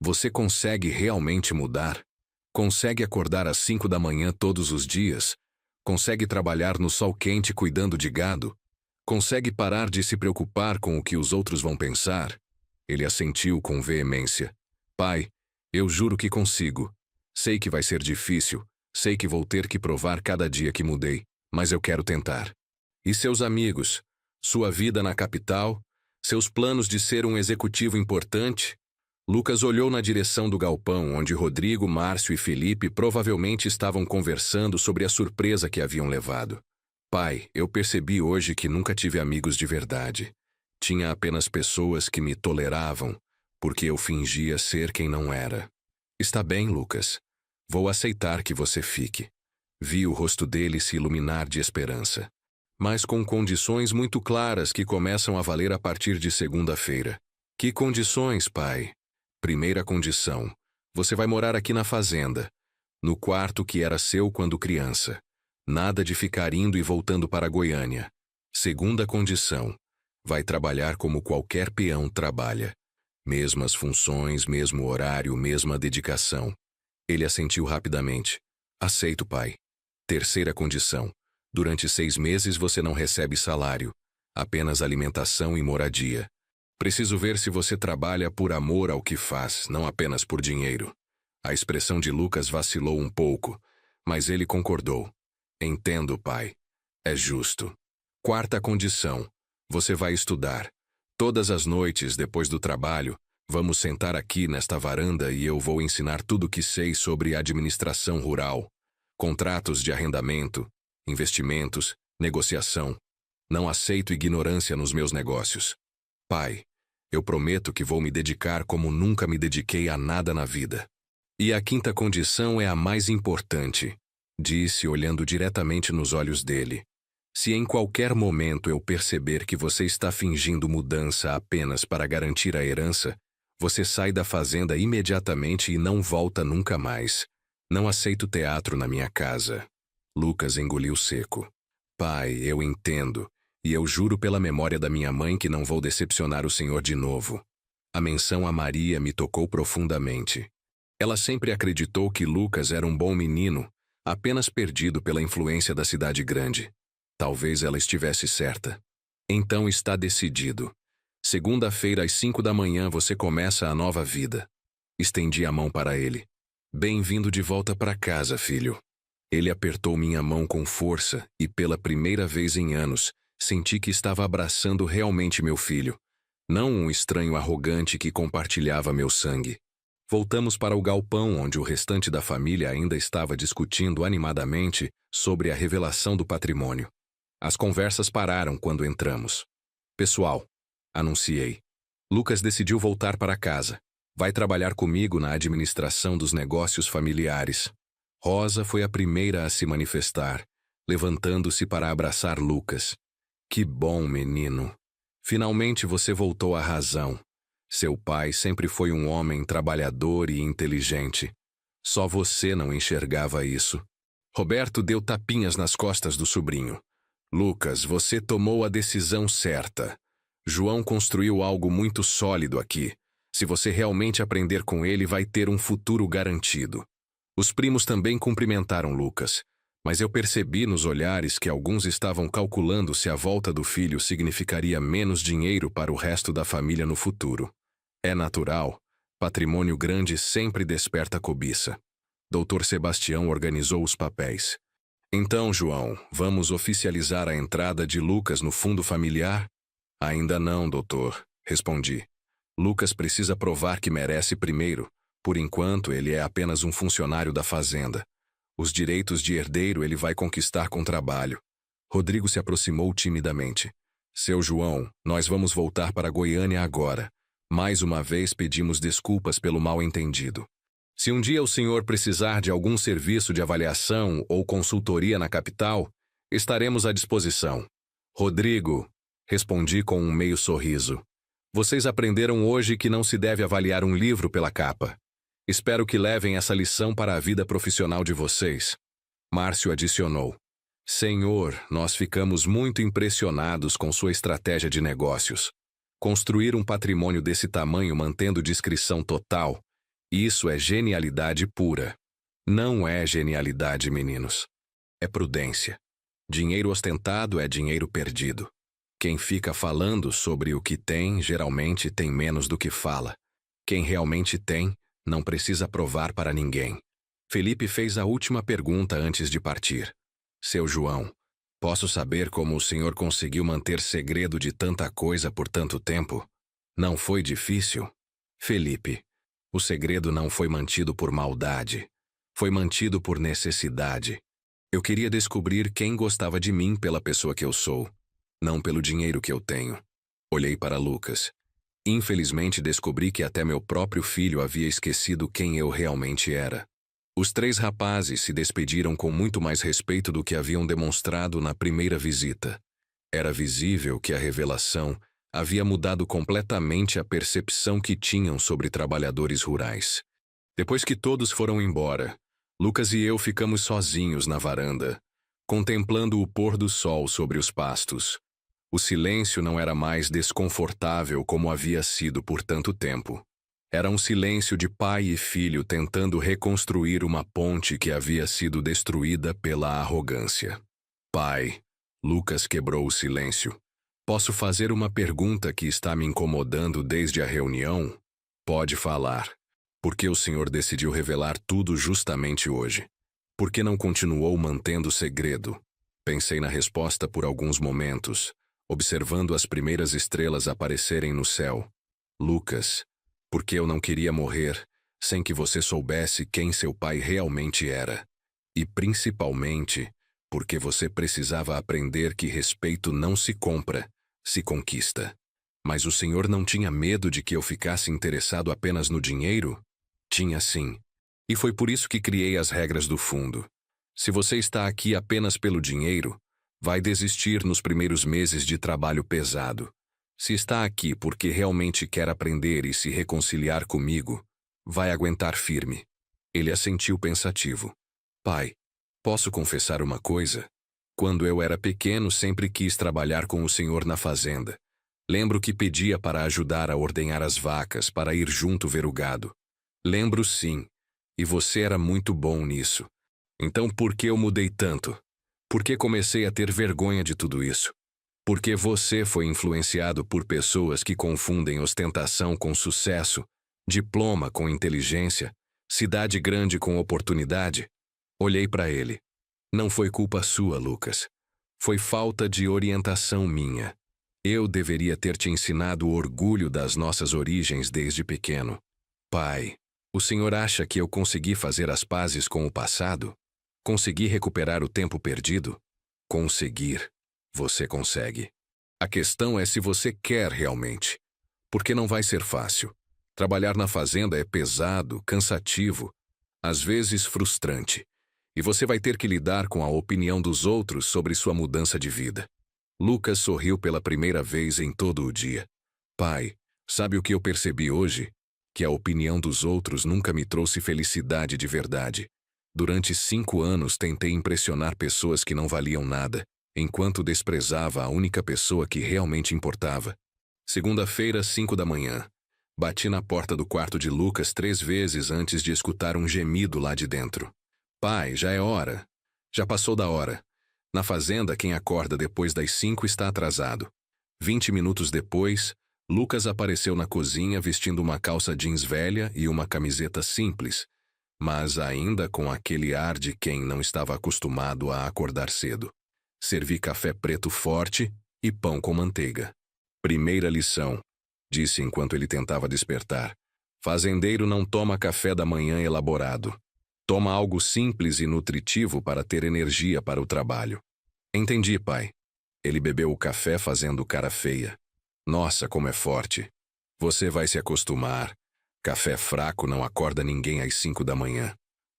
S1: você consegue realmente mudar? Consegue acordar às 5 da manhã todos os dias? Consegue trabalhar no sol quente cuidando de gado? Consegue parar de se preocupar com o que os outros vão pensar? Ele assentiu com veemência. Pai, eu juro que consigo. Sei que vai ser difícil, sei que vou ter que provar cada dia que mudei, mas eu quero tentar. E seus amigos? Sua vida na capital? Seus planos de ser um executivo importante? Lucas olhou na direção do galpão, onde Rodrigo, Márcio e Felipe provavelmente estavam conversando sobre a surpresa que haviam levado. Pai, eu percebi hoje que nunca tive amigos de verdade. Tinha apenas pessoas que me toleravam, porque eu fingia ser quem não era. Está bem, Lucas. Vou aceitar que você fique. Vi o rosto dele se iluminar de esperança. Mas com condições muito claras que começam a valer a partir de segunda-feira. Que condições, pai? Primeira condição. Você vai morar aqui na fazenda, no quarto que era seu quando criança. Nada de ficar indo e voltando para Goiânia. Segunda condição. Vai trabalhar como qualquer peão trabalha. Mesmas funções, mesmo horário, mesma dedicação. Ele assentiu rapidamente. Aceito, pai. Terceira condição. Durante 6 meses você não recebe salário. Apenas alimentação e moradia. Preciso ver se você trabalha por amor ao que faz, não apenas por dinheiro. A expressão de Lucas vacilou um pouco, mas ele concordou. Entendo, pai. É justo. Quarta condição. Você vai estudar. Todas as noites, depois do trabalho, vamos sentar aqui nesta varanda e eu vou ensinar tudo o que sei sobre administração rural, contratos de arrendamento, investimentos, negociação. Não aceito ignorância nos meus negócios. Pai, eu prometo que vou me dedicar como nunca me dediquei a nada na vida. E a quinta condição é a mais importante, disse olhando diretamente nos olhos dele. Se em qualquer momento eu perceber que você está fingindo mudança apenas para garantir a herança, você sai da fazenda imediatamente e não volta nunca mais. Não aceito teatro na minha casa. Lucas engoliu seco. Pai, eu entendo. E eu juro pela memória da minha mãe que não vou decepcionar o senhor de novo. A menção a Maria me tocou profundamente. Ela sempre acreditou que Lucas era um bom menino, apenas perdido pela influência da cidade grande. Talvez ela estivesse certa. Então está decidido. Segunda-feira às 5 da manhã você começa a nova vida. Estendi a mão para ele. Bem-vindo de volta para casa, filho. Ele apertou minha mão com força e pela primeira vez em anos, senti que estava abraçando realmente meu filho, não um estranho arrogante que compartilhava meu sangue. Voltamos para o galpão onde o restante da família ainda estava discutindo animadamente sobre a revelação do patrimônio. As conversas pararam quando entramos. Pessoal, anunciei. Lucas decidiu voltar para casa. Vai trabalhar comigo na administração dos negócios familiares. Rosa foi a primeira a se manifestar, levantando-se para abraçar Lucas. Que bom, menino. Finalmente você voltou à razão. Seu pai sempre foi um homem trabalhador e inteligente. Só você não enxergava isso. Roberto deu tapinhas nas costas do sobrinho. Lucas, você tomou a decisão certa. João construiu algo muito sólido aqui. Se você realmente aprender com ele, vai ter um futuro garantido. Os primos também cumprimentaram Lucas. Mas eu percebi nos olhares que alguns estavam calculando se a volta do filho significaria menos dinheiro para o resto da família no futuro. É natural. Patrimônio grande sempre desperta cobiça. Dr. Sebastião organizou os papéis. Então, João, vamos oficializar a entrada de Lucas no fundo familiar? Ainda não, doutor, respondi. Lucas precisa provar que merece primeiro. Por enquanto, ele é apenas um funcionário da fazenda. Os direitos de herdeiro ele vai conquistar com trabalho. Rodrigo se aproximou timidamente. Seu João, nós vamos voltar para Goiânia agora. Mais uma vez pedimos desculpas pelo mal-entendido. Se um dia o senhor precisar de algum serviço de avaliação ou consultoria na capital, estaremos à disposição. Rodrigo, respondi com um meio sorriso. Vocês aprenderam hoje que não se deve avaliar um livro pela capa. Espero que levem essa lição para a vida profissional de vocês. Márcio adicionou. Senhor, nós ficamos muito impressionados com sua estratégia de negócios. Construir um patrimônio desse tamanho mantendo discrição total, isso é genialidade pura. Não é genialidade, meninos. É prudência. Dinheiro ostentado é dinheiro perdido. Quem fica falando sobre o que tem, geralmente tem menos do que fala. Quem realmente tem, não precisa provar para ninguém. Felipe fez a última pergunta antes de partir. Seu João, posso saber como o senhor conseguiu manter segredo de tanta coisa por tanto tempo? Não foi difícil? Felipe, o segredo não foi mantido por maldade. Foi mantido por necessidade. Eu queria descobrir quem gostava de mim pela pessoa que eu sou, não pelo dinheiro que eu tenho. Olhei para Lucas. Infelizmente descobri que até meu próprio filho havia esquecido quem eu realmente era. Os 3 rapazes se despediram com muito mais respeito do que haviam demonstrado na primeira visita. Era visível que a revelação havia mudado completamente a percepção que tinham sobre trabalhadores rurais. Depois que todos foram embora, Lucas e eu ficamos sozinhos na varanda, contemplando o pôr do sol sobre os pastos. O silêncio não era mais desconfortável como havia sido por tanto tempo. Era um silêncio de pai e filho tentando reconstruir uma ponte que havia sido destruída pela arrogância. Pai, Lucas quebrou o silêncio. Posso fazer uma pergunta que está me incomodando desde a reunião? Pode falar. Por que o senhor decidiu revelar tudo justamente hoje? Por que não continuou mantendo o segredo? Pensei na resposta por alguns momentos, observando as primeiras estrelas aparecerem no céu. Lucas, porque eu não queria morrer sem que você soubesse quem seu pai realmente era. E principalmente, porque você precisava aprender que respeito não se compra, se conquista. Mas o senhor não tinha medo de que eu ficasse interessado apenas no dinheiro? Tinha sim. E foi por isso que criei as regras do fundo. Se você está aqui apenas pelo dinheiro, vai desistir nos primeiros meses de trabalho pesado. Se está aqui porque realmente quer aprender e se reconciliar comigo, vai aguentar firme. Ele assentiu pensativo. Pai, posso confessar uma coisa? Quando eu era pequeno, sempre quis trabalhar com o senhor na fazenda. Lembro que pedia para ajudar a ordenhar as vacas, para ir junto ver o gado. Lembro sim, e você era muito bom nisso. Então por que eu mudei tanto? Por que comecei a ter vergonha de tudo isso? Porque você foi influenciado por pessoas que confundem ostentação com sucesso, diploma com inteligência, cidade grande com oportunidade. Olhei para ele. Não foi culpa sua, Lucas. Foi falta de orientação minha. Eu deveria ter te ensinado o orgulho das nossas origens desde pequeno. Pai, o senhor acha que eu consegui fazer as pazes com o passado? Consegui recuperar o tempo perdido? Conseguir. Você consegue. A questão é se você quer realmente. Porque não vai ser fácil. Trabalhar na fazenda é pesado, cansativo, às vezes frustrante. E você vai ter que lidar com a opinião dos outros sobre sua mudança de vida. Lucas sorriu pela primeira vez em todo o dia. Pai, sabe o que eu percebi hoje? Que a opinião dos outros nunca me trouxe felicidade de verdade. Durante 5 anos tentei impressionar pessoas que não valiam nada, enquanto desprezava a única pessoa que realmente importava. Segunda-feira, 5 da manhã. Bati na porta do quarto de Lucas 3 vezes antes de escutar um gemido lá de dentro. Pai, já é hora. Já passou da hora. Na fazenda, quem acorda depois das 5 está atrasado. 20 minutos depois, Lucas apareceu na cozinha vestindo uma calça jeans velha e uma camiseta simples, mas ainda com aquele ar de quem não estava acostumado a acordar cedo. Servi café preto forte e pão com manteiga. Primeira lição, disse enquanto ele tentava despertar. Fazendeiro não toma café da manhã elaborado. Toma algo simples e nutritivo para ter energia para o trabalho. Entendi, pai. Ele bebeu o café fazendo cara feia. Nossa, como é forte. Você vai se acostumar. Café fraco não acorda ninguém às 5 da manhã.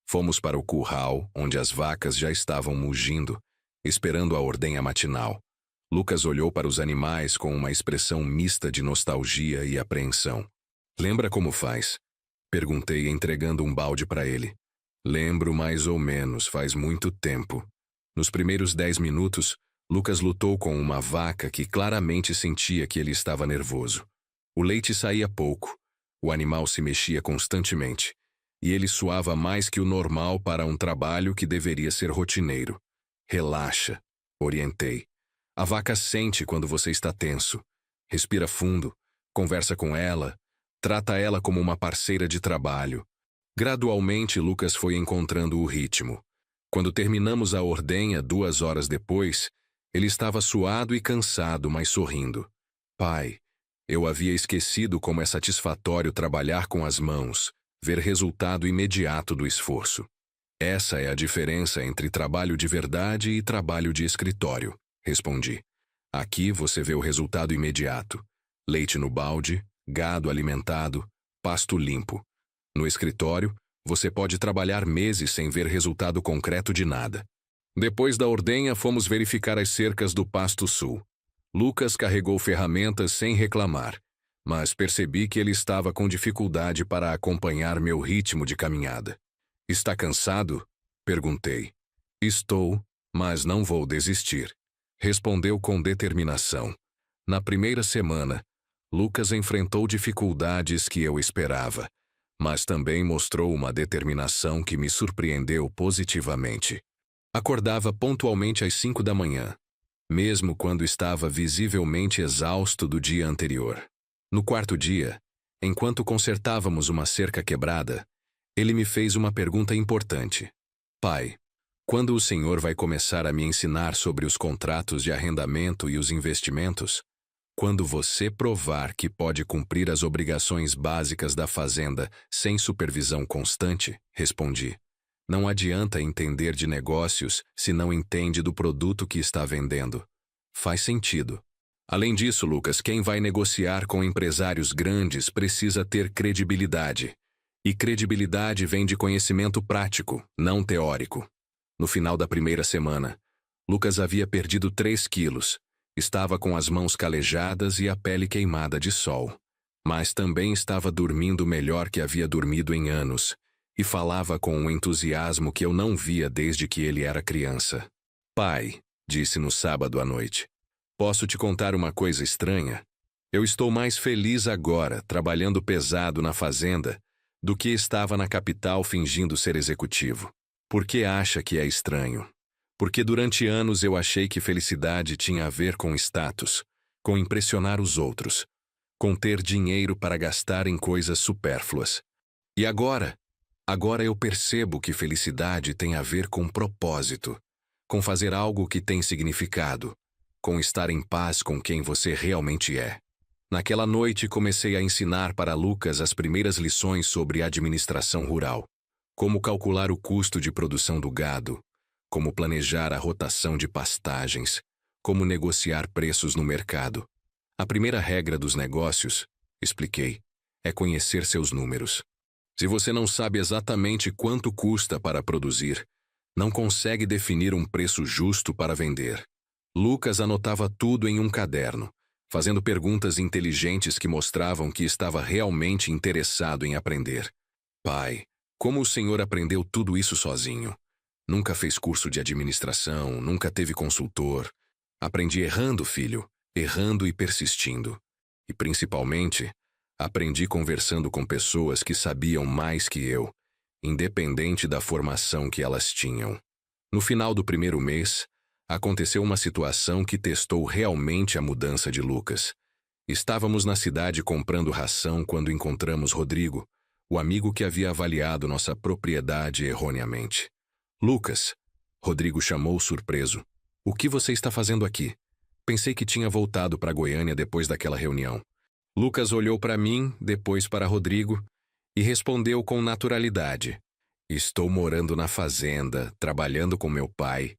S1: Fomos para o curral, onde as vacas já estavam mugindo, esperando a ordenha matinal. Lucas olhou para os animais com uma expressão mista de nostalgia e apreensão. Lembra como faz? Perguntei, entregando um balde para ele. Lembro mais ou menos, faz muito tempo. Nos primeiros 10 minutos, Lucas lutou com uma vaca que claramente sentia que ele estava nervoso. O leite saía pouco, o animal se mexia constantemente, e ele suava mais que o normal para um trabalho que deveria ser rotineiro. Relaxa, orientei. A vaca sente quando você está tenso. Respira fundo, conversa com ela, trata ela como uma parceira de trabalho. Gradualmente, Lucas foi encontrando o ritmo. Quando terminamos a ordenha 2 horas depois, ele estava suado e cansado, mas sorrindo. Pai, eu havia esquecido como é satisfatório trabalhar com as mãos, ver resultado imediato do esforço. Essa é a diferença entre trabalho de verdade e trabalho de escritório, respondi. Aqui você vê o resultado imediato. Leite no balde, gado alimentado, pasto limpo. No escritório, você pode trabalhar meses sem ver resultado concreto de nada. Depois da ordenha, fomos verificar as cercas do Pasto Sul. Lucas carregou ferramentas sem reclamar, mas percebi que ele estava com dificuldade para acompanhar meu ritmo de caminhada. Está cansado? Perguntei. Estou, mas não vou desistir. Respondeu com determinação. Na primeira semana, Lucas enfrentou dificuldades que eu esperava, mas também mostrou uma determinação que me surpreendeu positivamente. Acordava pontualmente às 5 da manhã, mesmo quando estava visivelmente exausto do dia anterior. No quarto dia, enquanto consertávamos uma cerca quebrada, ele me fez uma pergunta importante. Pai, quando o senhor vai começar a me ensinar sobre os contratos de arrendamento e os investimentos? Quando você provar que pode cumprir as obrigações básicas da fazenda sem supervisão constante, respondi. Não adianta entender de negócios se não entende do produto que está vendendo. Faz sentido. Além disso, Lucas, quem vai negociar com empresários grandes precisa ter credibilidade. E credibilidade vem de conhecimento prático, não teórico. No final da primeira semana, Lucas havia perdido 3 quilos. Estava com as mãos calejadas e a pele queimada de sol. Mas também estava dormindo melhor que havia dormido em anos, e falava com um entusiasmo que eu não via desde que ele era criança. Pai, disse no sábado à noite, posso te contar uma coisa estranha? Eu estou mais feliz agora, trabalhando pesado na fazenda, do que estava na capital fingindo ser executivo. Por que acha que é estranho? Porque durante anos eu achei que felicidade tinha a ver com status, com impressionar os outros, com ter dinheiro para gastar em coisas supérfluas. E agora eu percebo que felicidade tem a ver com propósito, com fazer algo que tem significado, com estar em paz com quem você realmente é. Naquela noite comecei a ensinar para Lucas as primeiras lições sobre administração rural, como calcular o custo de produção do gado, como planejar a rotação de pastagens, como negociar preços no mercado. A primeira regra dos negócios, expliquei, é conhecer seus números. Se você não sabe exatamente quanto custa para produzir, não consegue definir um preço justo para vender. Lucas anotava tudo em um caderno, fazendo perguntas inteligentes que mostravam que estava realmente interessado em aprender. Pai, como o senhor aprendeu tudo isso sozinho? Nunca fez curso de administração, nunca teve consultor. Aprendi errando, filho, errando e persistindo. E, principalmente, aprendi conversando com pessoas que sabiam mais que eu, independente da formação que elas tinham. No final do primeiro mês, aconteceu uma situação que testou realmente a mudança de Lucas. Estávamos na cidade comprando ração quando encontramos Rodrigo, o amigo que havia avaliado nossa propriedade erroneamente. Lucas, Rodrigo chamou surpreso. O que você está fazendo aqui? Pensei que tinha voltado para Goiânia depois daquela reunião. Lucas olhou para mim, depois para Rodrigo, e respondeu com naturalidade. Estou morando na fazenda, trabalhando com meu pai.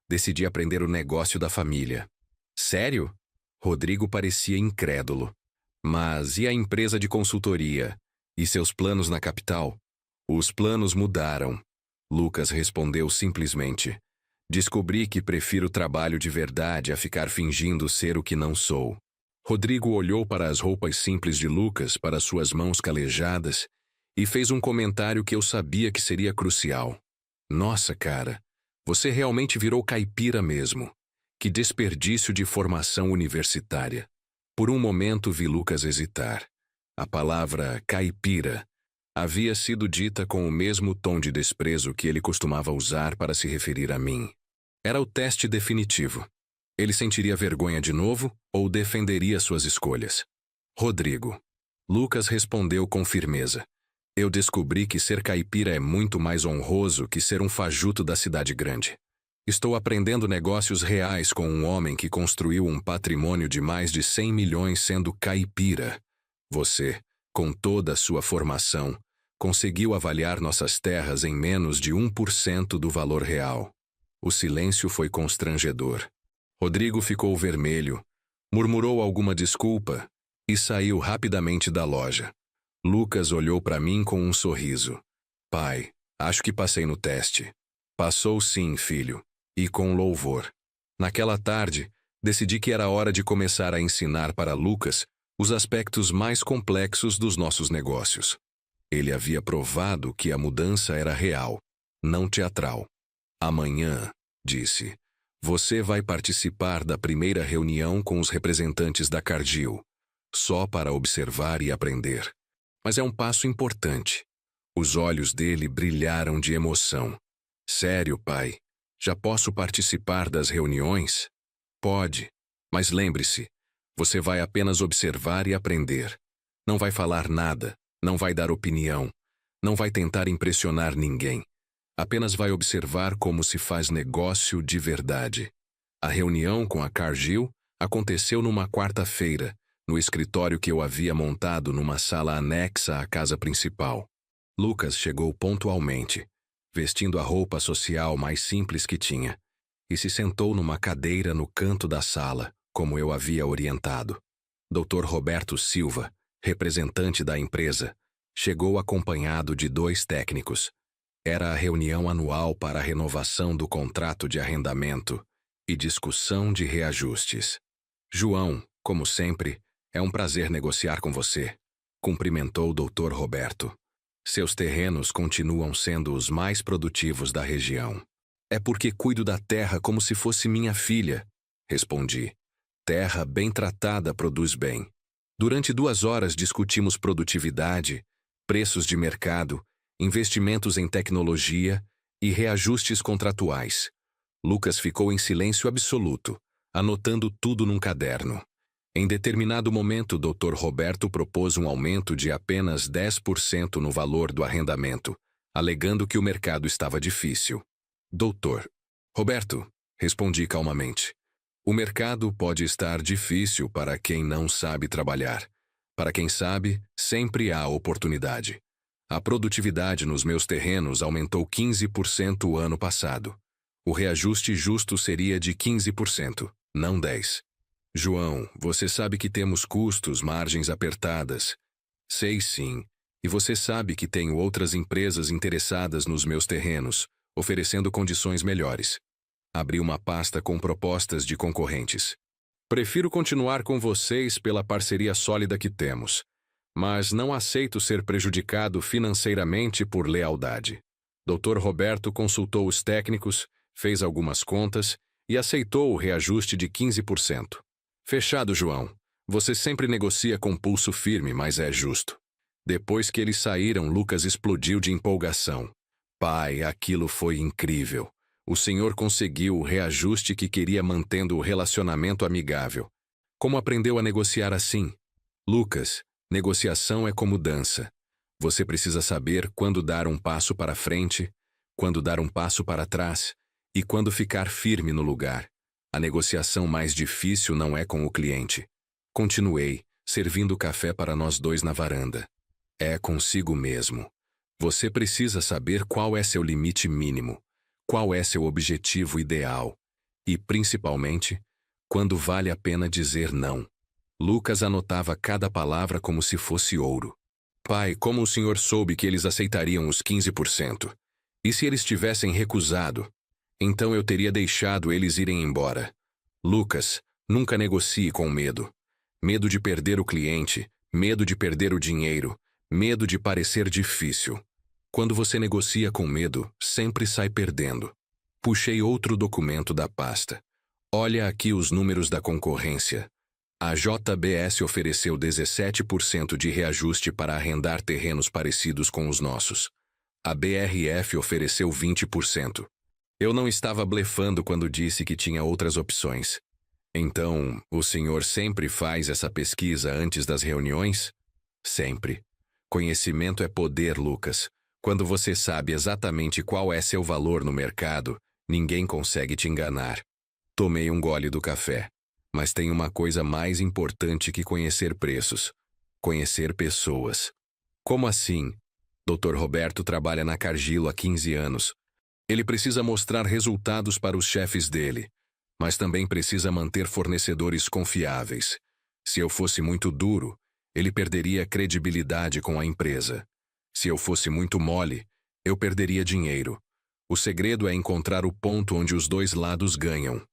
S1: Decidi aprender o negócio da família. Sério? Rodrigo parecia incrédulo. Mas e a empresa de consultoria? E seus planos na capital? Os planos mudaram. Lucas respondeu simplesmente. Descobri que prefiro trabalho de verdade a ficar fingindo ser o que não sou. Rodrigo olhou para as roupas simples de Lucas, para suas mãos calejadas, e fez um comentário que eu sabia que seria crucial. Nossa, cara, você realmente virou caipira mesmo. Que desperdício de formação universitária. Por um momento vi Lucas hesitar. A palavra caipira havia sido dita com o mesmo tom de desprezo que ele costumava usar para se referir a mim. Era o teste definitivo. Ele sentiria vergonha de novo ou defenderia suas escolhas? Rodrigo. Lucas respondeu com firmeza. Eu descobri que ser caipira é muito mais honroso que ser um fajuto da cidade grande. Estou aprendendo negócios reais com um homem que construiu um patrimônio de mais de 100 milhões sendo caipira. Você, com toda a sua formação, conseguiu avaliar nossas terras em menos de 1% do valor real. O silêncio foi constrangedor. Rodrigo ficou vermelho, murmurou alguma desculpa e saiu rapidamente da loja. Lucas olhou para mim com um sorriso. Pai, acho que passei no teste. Passou sim, filho, e com louvor. Naquela tarde, decidi que era hora de começar a ensinar para Lucas os aspectos mais complexos dos nossos negócios. Ele havia provado que a mudança era real, não teatral. Amanhã, disse, você vai participar da primeira reunião com os representantes da Cargill, só para observar e aprender. Mas é um passo importante. Os olhos dele brilharam de emoção. Sério, pai? Já posso participar das reuniões? Pode, mas lembre-se, você vai apenas observar e aprender. Não vai falar nada, não vai dar opinião, não vai tentar impressionar ninguém. Apenas vai observar como se faz negócio de verdade. A reunião com a Cargill aconteceu numa quarta-feira, no escritório que eu havia montado numa sala anexa à casa principal. Lucas chegou pontualmente, vestindo a roupa social mais simples que tinha, e se sentou numa cadeira no canto da sala, como eu havia orientado. Dr. Roberto Silva, representante da empresa, chegou acompanhado de 2 técnicos. Era a reunião anual para a renovação do contrato de arrendamento e discussão de reajustes. João, como sempre, é um prazer negociar com você, cumprimentou o Dr. Roberto. Seus terrenos continuam sendo os mais produtivos da região. É porque cuido da terra como se fosse minha filha, respondi. Terra bem tratada produz bem. Durante 2 horas discutimos produtividade, preços de mercado, investimentos em tecnologia e reajustes contratuais. Lucas ficou em silêncio absoluto, anotando tudo num caderno. Em determinado momento, Dr. Roberto propôs um aumento de apenas 10% no valor do arrendamento, alegando que o mercado estava difícil. Doutor Roberto, respondi calmamente. O mercado pode estar difícil para quem não sabe trabalhar. Para quem sabe, sempre há oportunidade. A produtividade nos meus terrenos aumentou 15% o ano passado. O reajuste justo seria de 15%, não 10%. João, você sabe que temos custos, margens apertadas. Sei sim, e você sabe que tenho outras empresas interessadas nos meus terrenos, oferecendo condições melhores. Abri uma pasta com propostas de concorrentes. Prefiro continuar com vocês pela parceria sólida que temos, mas não aceito ser prejudicado financeiramente por lealdade. Dr. Roberto consultou os técnicos, fez algumas contas e aceitou o reajuste de 15%. Fechado, João. Você sempre negocia com pulso firme, mas é justo. Depois que eles saíram, Lucas explodiu de empolgação. Pai, aquilo foi incrível. O senhor conseguiu o reajuste que queria mantendo o relacionamento amigável. Como aprendeu a negociar assim? Lucas, negociação é como dança. Você precisa saber quando dar um passo para frente, quando dar um passo para trás e quando ficar firme no lugar. A negociação mais difícil não é com o cliente. Continuei, servindo café para nós dois na varanda. É consigo mesmo. Você precisa saber qual é seu limite mínimo, qual é seu objetivo ideal e, principalmente, quando vale a pena dizer não. Lucas anotava cada palavra como se fosse ouro. Pai, como o senhor soube que eles aceitariam os 15%? E se eles tivessem recusado? Então eu teria deixado eles irem embora. Lucas, nunca negocie com medo. Medo de perder o cliente, medo de perder o dinheiro, medo de parecer difícil. Quando você negocia com medo, sempre sai perdendo. Puxei outro documento da pasta. Olha aqui os números da concorrência. A JBS ofereceu 17% de reajuste para arrendar terrenos parecidos com os nossos. A BRF ofereceu 20%. Eu não estava blefando quando disse que tinha outras opções. Então, o senhor sempre faz essa pesquisa antes das reuniões? Sempre. Conhecimento é poder, Lucas. Quando você sabe exatamente qual é seu valor no mercado, ninguém consegue te enganar. Tomei um gole do café. Mas tem uma coisa mais importante que conhecer preços. Conhecer pessoas. Como assim? Dr. Roberto trabalha na Cargill há 15 anos. Ele precisa mostrar resultados para os chefes dele, mas também precisa manter fornecedores confiáveis. Se eu fosse muito duro, ele perderia credibilidade com a empresa. Se eu fosse muito mole, eu perderia dinheiro. O segredo é encontrar o ponto onde os dois lados ganham.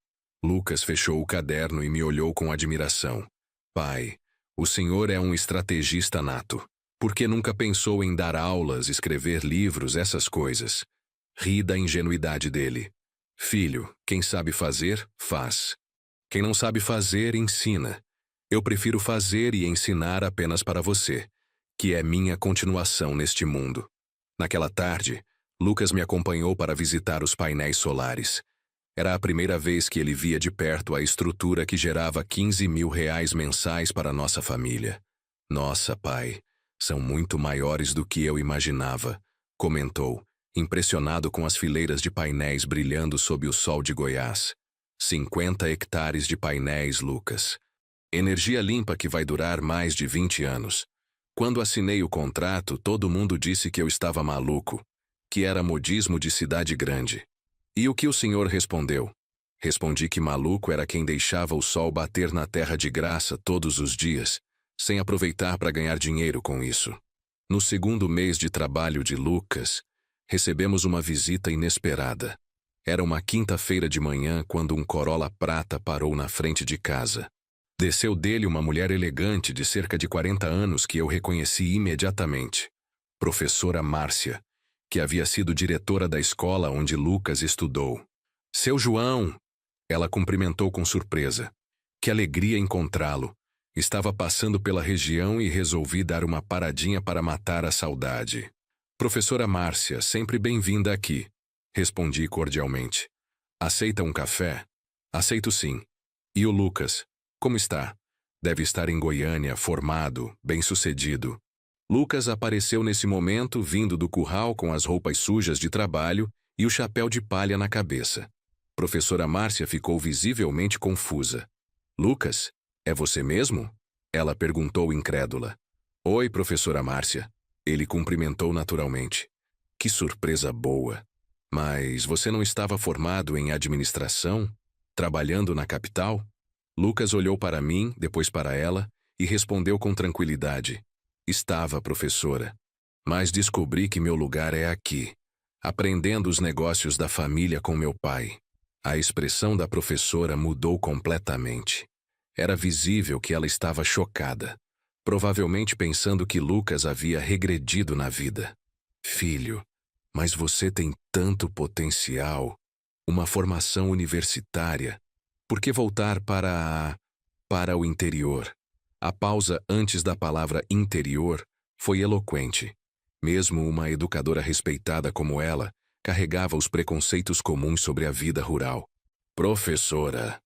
S1: Lucas fechou o caderno e me olhou com admiração. Pai, o senhor é um estrategista nato. Por que nunca pensou em dar aulas, escrever livros, essas coisas? Ri da ingenuidade dele. Filho, quem sabe fazer, faz. Quem não sabe fazer, ensina. Eu prefiro fazer e ensinar apenas para você, que é minha continuação neste mundo. Naquela tarde, Lucas me acompanhou para visitar os painéis solares. Era a primeira vez que ele via de perto a estrutura que gerava R$ 15.000 mensais para nossa família. Nossa, pai, são muito maiores do que eu imaginava, comentou, impressionado com as fileiras de painéis brilhando sob o sol de Goiás. 50 hectares de painéis, Lucas. Energia limpa que vai durar mais de 20 anos. Quando assinei o contrato, todo mundo disse que eu estava maluco, que era modismo de cidade grande. E o que o senhor respondeu? Respondi que maluco era quem deixava o sol bater na terra de graça todos os dias, sem aproveitar para ganhar dinheiro com isso. No segundo mês de trabalho de Lucas, recebemos uma visita inesperada. Era uma quinta-feira de manhã quando um Corolla prata parou na frente de casa. Desceu dele uma mulher elegante de cerca de 40 anos que eu reconheci imediatamente. Professora Márcia, que havia sido diretora da escola onde Lucas estudou. Seu João! Ela cumprimentou com surpresa. Que alegria encontrá-lo. Estava passando pela região e resolvi dar uma paradinha para matar a saudade. Professora Márcia, sempre bem-vinda aqui. Respondi cordialmente. Aceita um café? Aceito sim. E o Lucas? Como está? Deve estar em Goiânia, formado, bem-sucedido. Lucas apareceu nesse momento vindo do curral com as roupas sujas de trabalho e o chapéu de palha na cabeça. Professora Márcia ficou visivelmente confusa. Lucas, é você mesmo? Ela perguntou incrédula. Oi, professora Márcia. Ele cumprimentou naturalmente. Que surpresa boa. Mas você não estava formado em administração? Trabalhando na capital? Lucas olhou para mim, depois para ela, e respondeu com tranquilidade. Estava, professora. Mas descobri que meu lugar é aqui, aprendendo os negócios da família com meu pai. A expressão da professora mudou completamente. Era visível que ela estava chocada, provavelmente pensando que Lucas havia regredido na vida. Filho, mas você tem tanto potencial, uma formação universitária. Por que voltar para o interior? A pausa antes da palavra interior foi eloquente. Mesmo uma educadora respeitada como ela, carregava os preconceitos comuns sobre a vida rural. Professora,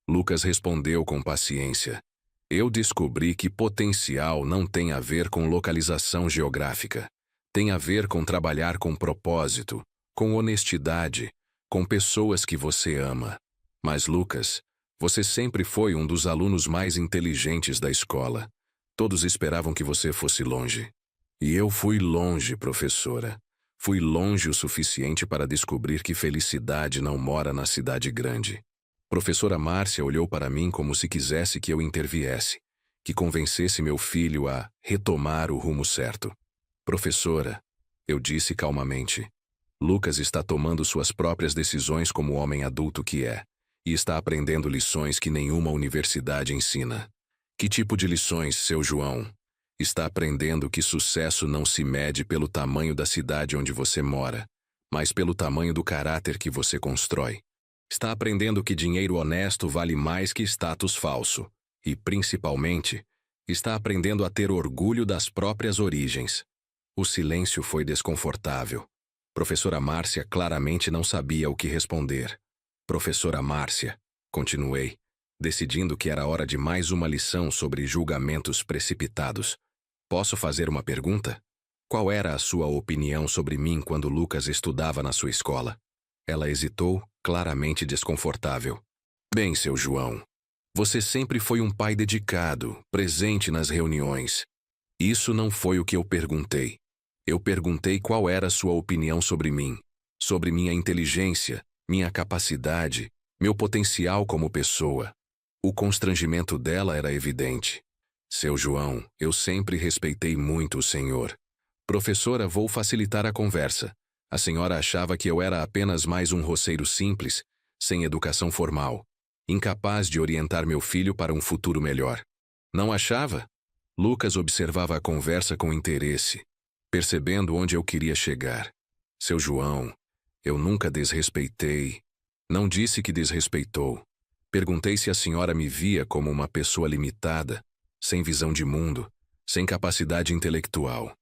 S1: Lucas respondeu com paciência. Eu descobri que potencial não tem a ver com localização geográfica. Tem a ver com trabalhar com propósito, com honestidade, com pessoas que você ama. Mas, Lucas, você sempre foi um dos alunos mais inteligentes da escola. Todos esperavam que você fosse longe. E eu fui longe, professora. Fui longe o suficiente para descobrir que felicidade não mora na cidade grande. Professora Márcia olhou para mim como se quisesse que eu interviesse, que convencesse meu filho a retomar o rumo certo. Professora, eu disse calmamente, Lucas está tomando suas próprias decisões como homem adulto que é, e está aprendendo lições que nenhuma universidade ensina. Que tipo de lições, seu João? Está aprendendo que sucesso não se mede pelo tamanho da cidade onde você mora, mas pelo tamanho do caráter que você constrói. Está aprendendo que dinheiro honesto vale mais que status falso. E, principalmente, está aprendendo a ter orgulho das próprias origens. O silêncio foi desconfortável. Professora Márcia claramente não sabia o que responder. Professora Márcia, continuei, decidindo que era hora de mais uma lição sobre julgamentos precipitados. Posso fazer uma pergunta? Qual era a sua opinião sobre mim quando Lucas estudava na sua escola? Ela hesitou, claramente desconfortável. Bem, seu João, você sempre foi um pai dedicado, presente nas reuniões. Isso não foi o que eu perguntei. Eu perguntei qual era a sua opinião sobre mim, sobre minha inteligência, minha capacidade, meu potencial como pessoa. O constrangimento dela era evidente. Seu João, eu sempre respeitei muito o senhor. Professora, vou facilitar a conversa. A senhora achava que eu era apenas mais um roceiro simples, sem educação formal, incapaz de orientar meu filho para um futuro melhor. Não achava? Lucas observava a conversa com interesse, percebendo onde eu queria chegar. Seu João, eu nunca desrespeitei. Não disse que desrespeitou. Perguntei se a senhora me via como uma pessoa limitada, sem visão de mundo, sem capacidade intelectual.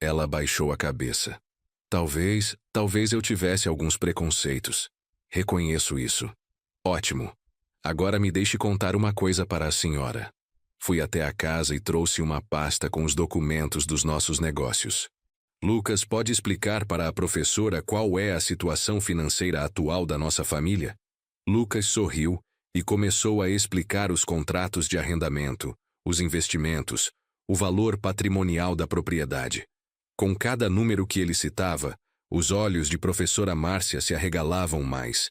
S1: Ela baixou a cabeça. Talvez eu tivesse alguns preconceitos. Reconheço isso. Ótimo. Agora me deixe contar uma coisa para a senhora. Fui até a casa e trouxe uma pasta com os documentos dos nossos negócios. Lucas, pode explicar para a professora qual é a situação financeira atual da nossa família? Lucas sorriu e começou a explicar os contratos de arrendamento, os investimentos, o valor patrimonial da propriedade. Com cada número que ele citava, os olhos de professora Márcia se arregalavam mais.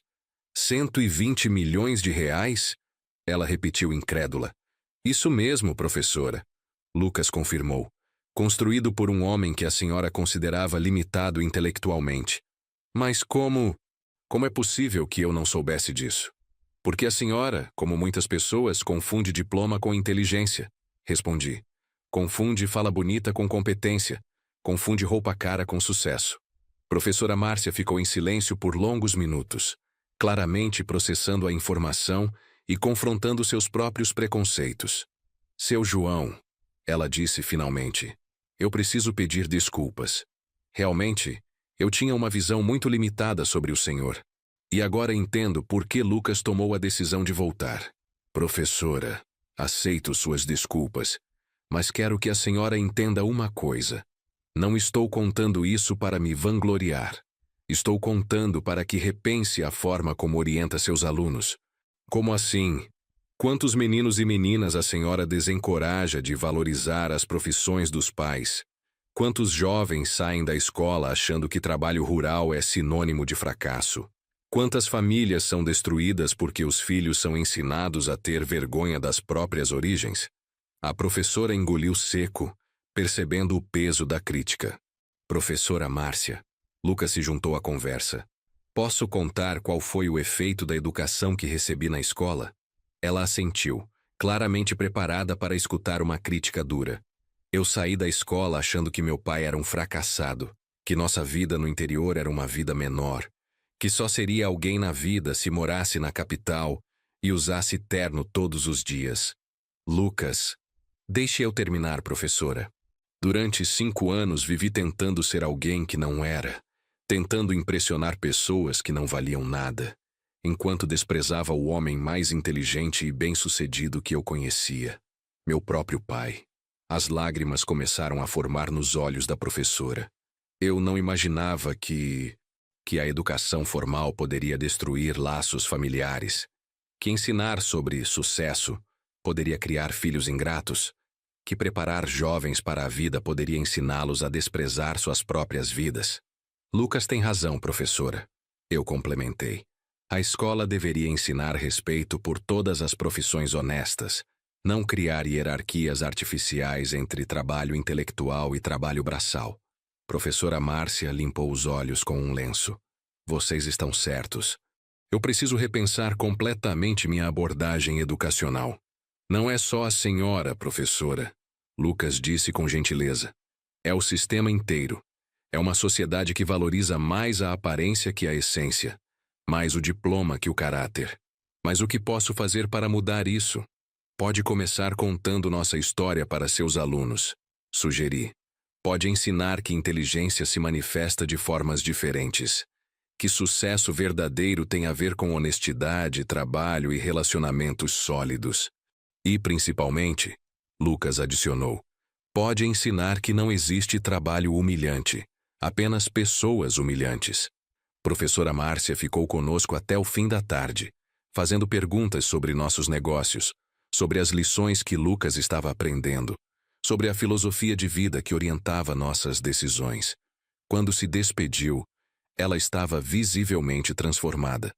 S1: 120 milhões de reais? Ela repetiu incrédula. Isso mesmo, professora. Lucas confirmou. Construído por um homem que a senhora considerava limitado intelectualmente. Mas como é possível que eu não soubesse disso? Porque a senhora, como muitas pessoas, confunde diploma com inteligência. Respondi. Confunde fala bonita com competência. Confunde roupa cara com sucesso. Professora Márcia ficou em silêncio por longos minutos, claramente processando a informação e confrontando seus próprios preconceitos. Seu João, ela disse finalmente, eu preciso pedir desculpas. Realmente, eu tinha uma visão muito limitada sobre o senhor. E agora entendo por que Lucas tomou a decisão de voltar. Professora, aceito suas desculpas, mas quero que a senhora entenda uma coisa. Não estou contando isso para me vangloriar. Estou contando para que repense a forma como orienta seus alunos. Como assim? Quantos meninos e meninas a senhora desencoraja de valorizar as profissões dos pais? Quantos jovens saem da escola achando que trabalho rural é sinônimo de fracasso? Quantas famílias são destruídas porque os filhos são ensinados a ter vergonha das próprias origens? A professora engoliu seco, percebendo o peso da crítica. Professora Márcia, Lucas se juntou à conversa. Posso contar qual foi o efeito da educação que recebi na escola? Ela assentiu, claramente preparada para escutar uma crítica dura. Eu saí da escola achando que meu pai era um fracassado, que nossa vida no interior era uma vida menor, que só seria alguém na vida se morasse na capital e usasse terno todos os dias. Lucas, deixe eu terminar, professora. Durante 5 anos vivi tentando ser alguém que não era, tentando impressionar pessoas que não valiam nada, enquanto desprezava o homem mais inteligente e bem-sucedido que eu conhecia. Meu próprio pai. As lágrimas começaram a formar nos olhos da professora. Eu não imaginava que a educação formal poderia destruir laços familiares, que ensinar sobre sucesso poderia criar filhos ingratos, que preparar jovens para a vida poderia ensiná-los a desprezar suas próprias vidas. Lucas tem razão, professora. Eu complementei. A escola deveria ensinar respeito por todas as profissões honestas, não criar hierarquias artificiais entre trabalho intelectual e trabalho braçal. Professora Márcia limpou os olhos com um lenço. Vocês estão certos. Eu preciso repensar completamente minha abordagem educacional. Não é só a senhora, professora, Lucas disse com gentileza. É o sistema inteiro. É uma sociedade que valoriza mais a aparência que a essência, mais o diploma que o caráter. Mas o que posso fazer para mudar isso? Pode começar contando nossa história para seus alunos, sugeri. Pode ensinar que inteligência se manifesta de formas diferentes, que sucesso verdadeiro tem a ver com honestidade, trabalho e relacionamentos sólidos. E, principalmente, Lucas adicionou, pode ensinar que não existe trabalho humilhante, apenas pessoas humilhantes. Professora Márcia ficou conosco até o fim da tarde, fazendo perguntas sobre nossos negócios, sobre as lições que Lucas estava aprendendo, sobre a filosofia de vida que orientava nossas decisões. Quando se despediu, ela estava visivelmente transformada.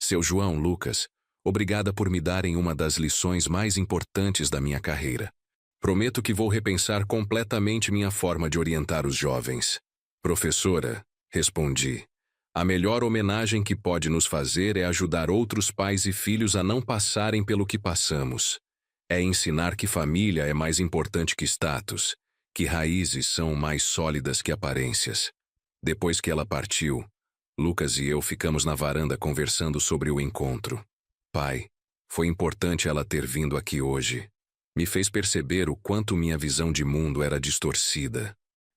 S1: Seu João, Lucas, obrigada por me darem uma das lições mais importantes da minha carreira. Prometo que vou repensar completamente minha forma de orientar os jovens. Professora, respondi, a melhor homenagem que pode nos fazer é ajudar outros pais e filhos a não passarem pelo que passamos. É ensinar que família é mais importante que status, que raízes são mais sólidas que aparências. Depois que ela partiu, Lucas e eu ficamos na varanda conversando sobre o encontro. Pai, foi importante ela ter vindo aqui hoje. Me fez perceber o quanto minha visão de mundo era distorcida.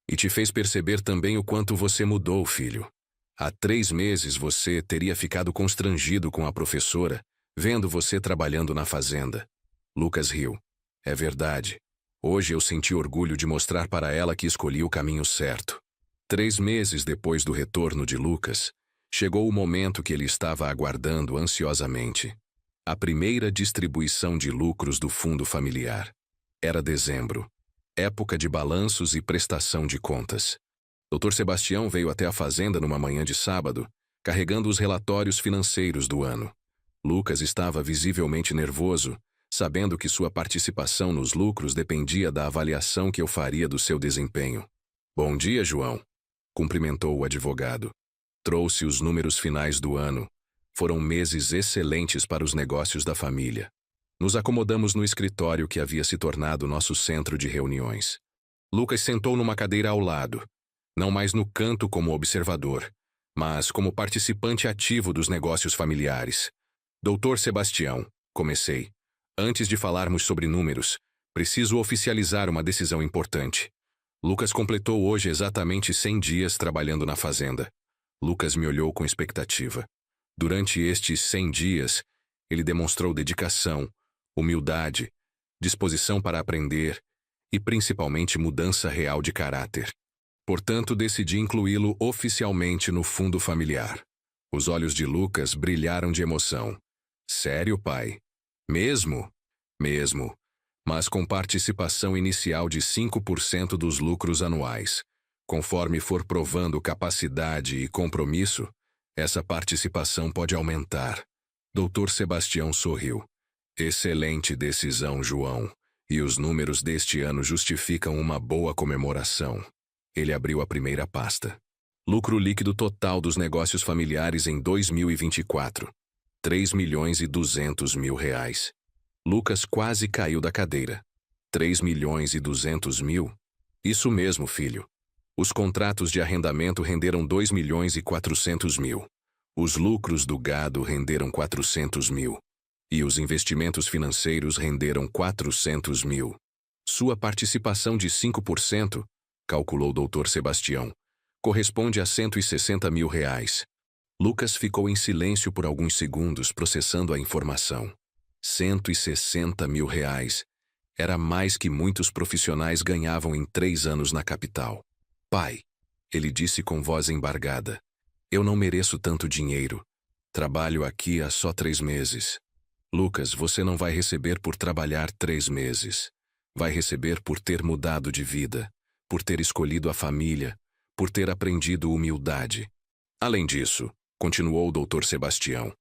S1: E te fez perceber também o quanto você mudou, filho. Há 3 meses você teria ficado constrangido com a professora, vendo você trabalhando na fazenda. Lucas riu. É verdade. Hoje eu senti orgulho de mostrar para ela que escolhi o caminho certo. 3 meses depois do retorno de Lucas, chegou o momento que ele estava aguardando ansiosamente. A primeira distribuição de lucros do fundo familiar. Era dezembro, época de balanços e prestação de contas. Dr. Sebastião veio até a fazenda numa manhã de sábado, carregando os relatórios financeiros do ano. Lucas estava visivelmente nervoso, sabendo que sua participação nos lucros dependia da avaliação que eu faria do seu desempenho. Bom dia, João, cumprimentou o advogado. Trouxe os números finais do ano. Foram meses excelentes para os negócios da família. Nos acomodamos no escritório que havia se tornado nosso centro de reuniões. Lucas sentou numa cadeira ao lado, não mais no canto como observador, mas como participante ativo dos negócios familiares. Doutor Sebastião, comecei. Antes de falarmos sobre números, preciso oficializar uma decisão importante. Lucas completou hoje exatamente 100 dias trabalhando na fazenda. Lucas me olhou com expectativa. Durante estes 100 dias, ele demonstrou dedicação, humildade, disposição para aprender e, principalmente, mudança real de caráter. Portanto, decidi incluí-lo oficialmente no fundo familiar. Os olhos de Lucas brilharam de emoção. Sério, pai? Mesmo? Mesmo. Mas com participação inicial de 5% dos lucros anuais. Conforme for provando capacidade e compromisso, essa participação pode aumentar. Dr. Sebastião sorriu. Excelente decisão, João. E os números deste ano justificam uma boa comemoração. Ele abriu a primeira pasta. Lucro líquido total dos negócios familiares em 2024. 3.200.000 reais. Lucas quase caiu da cadeira. 3.200.000? Isso mesmo, filho. Os contratos de arrendamento renderam 2.400.000. Os lucros do gado renderam 400.000. E os investimentos financeiros renderam 400.000. Sua participação de 5%, calculou Dr. Sebastião, corresponde a 160.000 reais. Lucas ficou em silêncio por alguns segundos processando a informação. 160.000 reais. Era mais que muitos profissionais ganhavam em 3 anos na capital. Pai, ele disse com voz embargada, eu não mereço tanto dinheiro. Trabalho aqui há só 3 meses. Lucas, você não vai receber por trabalhar 3 meses. Vai receber por ter mudado de vida, por ter escolhido a família, por ter aprendido humildade. Além disso, continuou o Dr. Sebastião,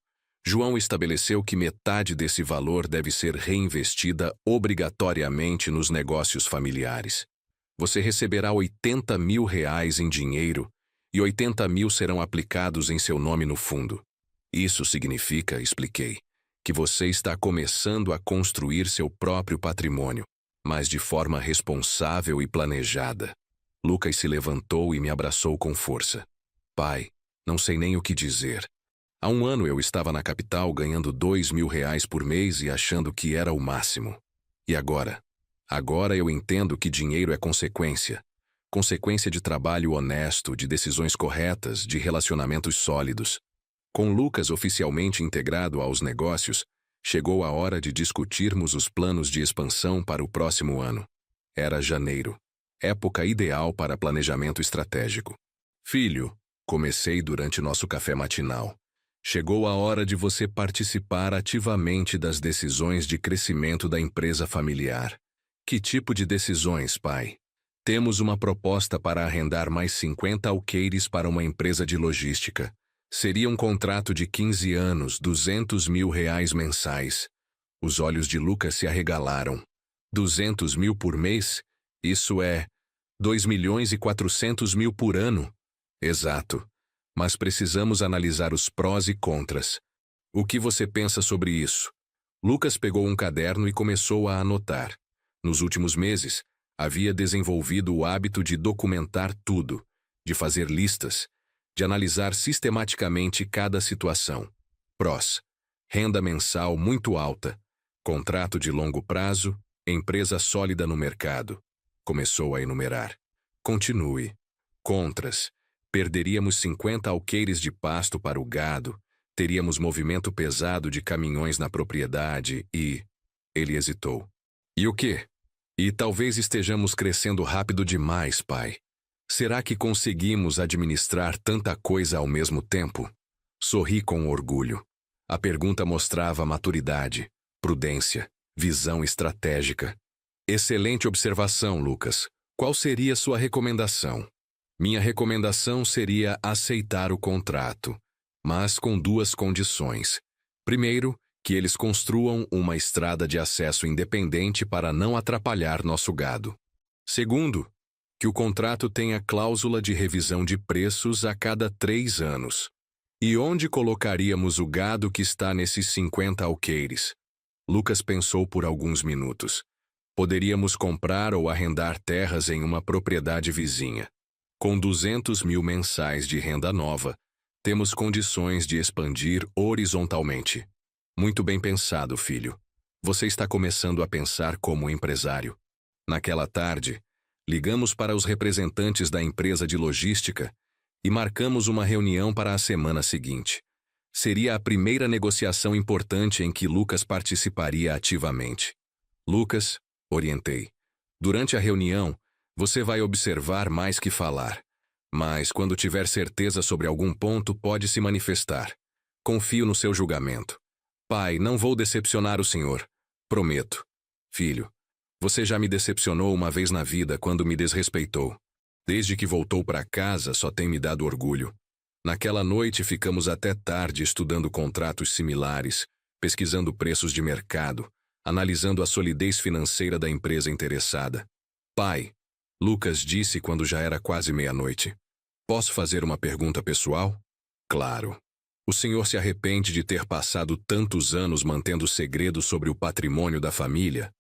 S1: João estabeleceu que metade desse valor deve ser reinvestida obrigatoriamente nos negócios familiares. Você receberá R$80 mil em dinheiro e 80 mil serão aplicados em seu nome no fundo. Isso significa, expliquei, que você está começando a construir seu próprio patrimônio, mas de forma responsável e planejada. Lucas se levantou e me abraçou com força. Pai, não sei nem o que dizer. Há 1 ano eu estava na capital ganhando R$2 mil por mês e achando que era o máximo. E agora? Agora eu entendo que dinheiro é consequência. Consequência de trabalho honesto, de decisões corretas, de relacionamentos sólidos. Com Lucas oficialmente integrado aos negócios, chegou a hora de discutirmos os planos de expansão para o próximo ano. Era janeiro, época ideal para planejamento estratégico. Filho, comecei durante nosso café matinal. Chegou a hora de você participar ativamente das decisões de crescimento da empresa familiar. Que tipo de decisões, pai? Temos uma proposta para arrendar mais 50 alqueires para uma empresa de logística. Seria um contrato de 15 anos, R$200 mil mensais. Os olhos de Lucas se arregalaram. 200 mil por mês? Isso é R$2.400.000 por ano. Exato. Mas precisamos analisar os prós e contras. O que você pensa sobre isso? Lucas pegou um caderno e começou a anotar. Nos últimos meses, havia desenvolvido o hábito de documentar tudo, de fazer listas, de analisar sistematicamente cada situação. Prós: renda mensal muito alta, contrato de longo prazo, empresa sólida no mercado. Começou a enumerar. Continue. Contras: perderíamos 50 alqueires de pasto para o gado, teríamos movimento pesado de caminhões na propriedade e... Ele hesitou. E o quê? E talvez estejamos crescendo rápido demais, pai. Será que conseguimos administrar tanta coisa ao mesmo tempo? Sorri com orgulho. A pergunta mostrava maturidade, prudência, visão estratégica. Excelente observação, Lucas. Qual seria sua recomendação? Minha recomendação seria aceitar o contrato, mas com 2 condições. Primeiro, que eles construam uma estrada de acesso independente para não atrapalhar nosso gado. Segundo, que o contrato tenha cláusula de revisão de preços a cada 3 anos. E onde colocaríamos o gado que está nesses 50 alqueires? Lucas pensou por alguns minutos. Poderíamos comprar ou arrendar terras em uma propriedade vizinha. Com 200 mil mensais de renda nova, temos condições de expandir horizontalmente. Muito bem pensado, filho. Você está começando a pensar como empresário. Naquela tarde, ligamos para os representantes da empresa de logística e marcamos uma reunião para a semana seguinte. Seria a primeira negociação importante em que Lucas participaria ativamente. Lucas, orientei. Durante a reunião, você vai observar mais que falar. Mas, quando tiver certeza sobre algum ponto, pode se manifestar. Confio no seu julgamento. Pai, não vou decepcionar o senhor. Prometo. Filho, você já me decepcionou uma vez na vida quando me desrespeitou. Desde que voltou para casa, só tem me dado orgulho. Naquela noite, ficamos até tarde estudando contratos similares, pesquisando preços de mercado, analisando a solidez financeira da empresa interessada. Pai, Lucas disse quando já era quase meia-noite. Posso fazer uma pergunta pessoal? Claro. O senhor se arrepende de ter passado tantos anos mantendo segredo sobre o patrimônio da família?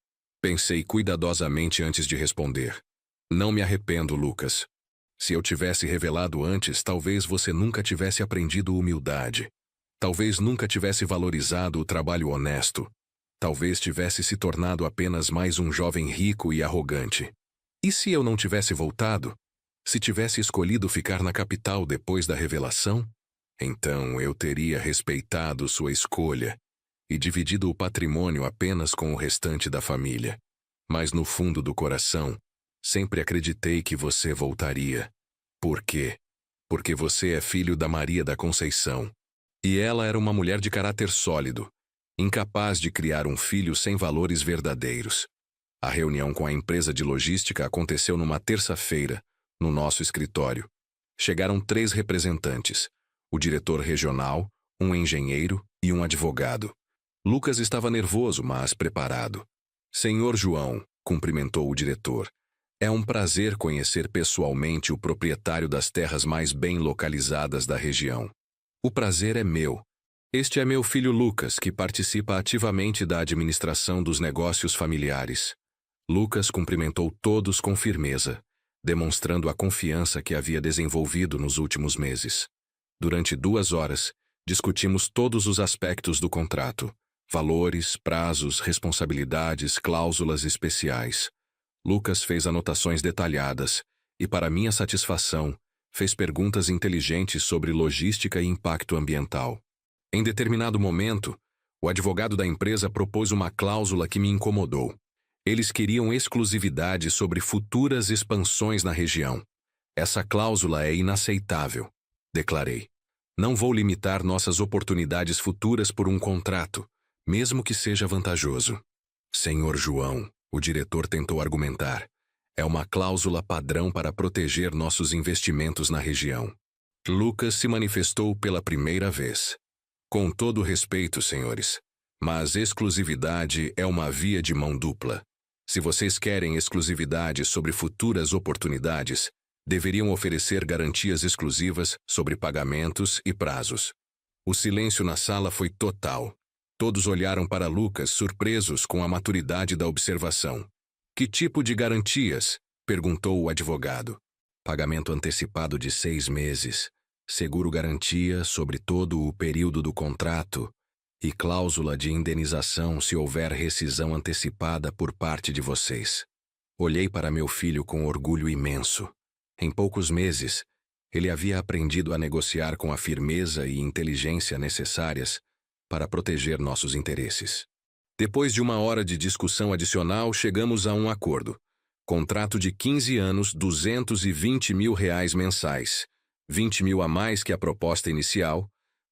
S1: Pensei cuidadosamente antes de responder. Não me arrependo, Lucas. Se eu tivesse revelado antes, talvez você nunca tivesse aprendido humildade. Talvez nunca tivesse valorizado o trabalho honesto. Talvez tivesse se tornado apenas mais um jovem rico e arrogante. E se eu não tivesse voltado? Se tivesse escolhido ficar na capital depois da revelação? Então eu teria respeitado sua escolha e dividido o patrimônio apenas com o restante da família. Mas no fundo do coração, sempre acreditei que você voltaria. Por quê? Porque você é filho da Maria da Conceição. E ela era uma mulher de caráter sólido, incapaz de criar um filho sem valores verdadeiros. A reunião com a empresa de logística aconteceu numa terça-feira, no nosso escritório. Chegaram 3 representantes, o diretor regional, um engenheiro e um advogado. Lucas estava nervoso, mas preparado. Senhor João, cumprimentou o diretor, é um prazer conhecer pessoalmente o proprietário das terras mais bem localizadas da região. O prazer é meu. Este é meu filho Lucas, que participa ativamente da administração dos negócios familiares. Lucas cumprimentou todos com firmeza, demonstrando a confiança que havia desenvolvido nos últimos meses. Durante 2 horas, discutimos todos os aspectos do contrato: valores, prazos, responsabilidades, cláusulas especiais. Lucas fez anotações detalhadas e, para minha satisfação, fez perguntas inteligentes sobre logística e impacto ambiental. Em determinado momento, o advogado da empresa propôs uma cláusula que me incomodou. Eles queriam exclusividade sobre futuras expansões na região. Essa cláusula é inaceitável, declarei. Não vou limitar nossas oportunidades futuras por um contrato, mesmo que seja vantajoso. Senhor João, o diretor tentou argumentar, é uma cláusula padrão para proteger nossos investimentos na região. Lucas se manifestou pela primeira vez. Com todo respeito, senhores, mas exclusividade é uma via de mão dupla. Se vocês querem exclusividade sobre futuras oportunidades, deveriam oferecer garantias exclusivas sobre pagamentos e prazos. O silêncio na sala foi total. Todos olharam para Lucas, surpresos com a maturidade da observação. Que tipo de garantias? Perguntou o advogado. Pagamento antecipado de 6 meses, seguro-garantia sobre todo o período do contrato e cláusula de indenização se houver rescisão antecipada por parte de vocês. Olhei para meu filho com orgulho imenso. Em poucos meses, ele havia aprendido a negociar com a firmeza e inteligência necessárias para proteger nossos interesses. Depois de 1 hora de discussão adicional, chegamos a um acordo. Contrato de 15 anos, R$220 mil mensais, 20 mil a mais que a proposta inicial,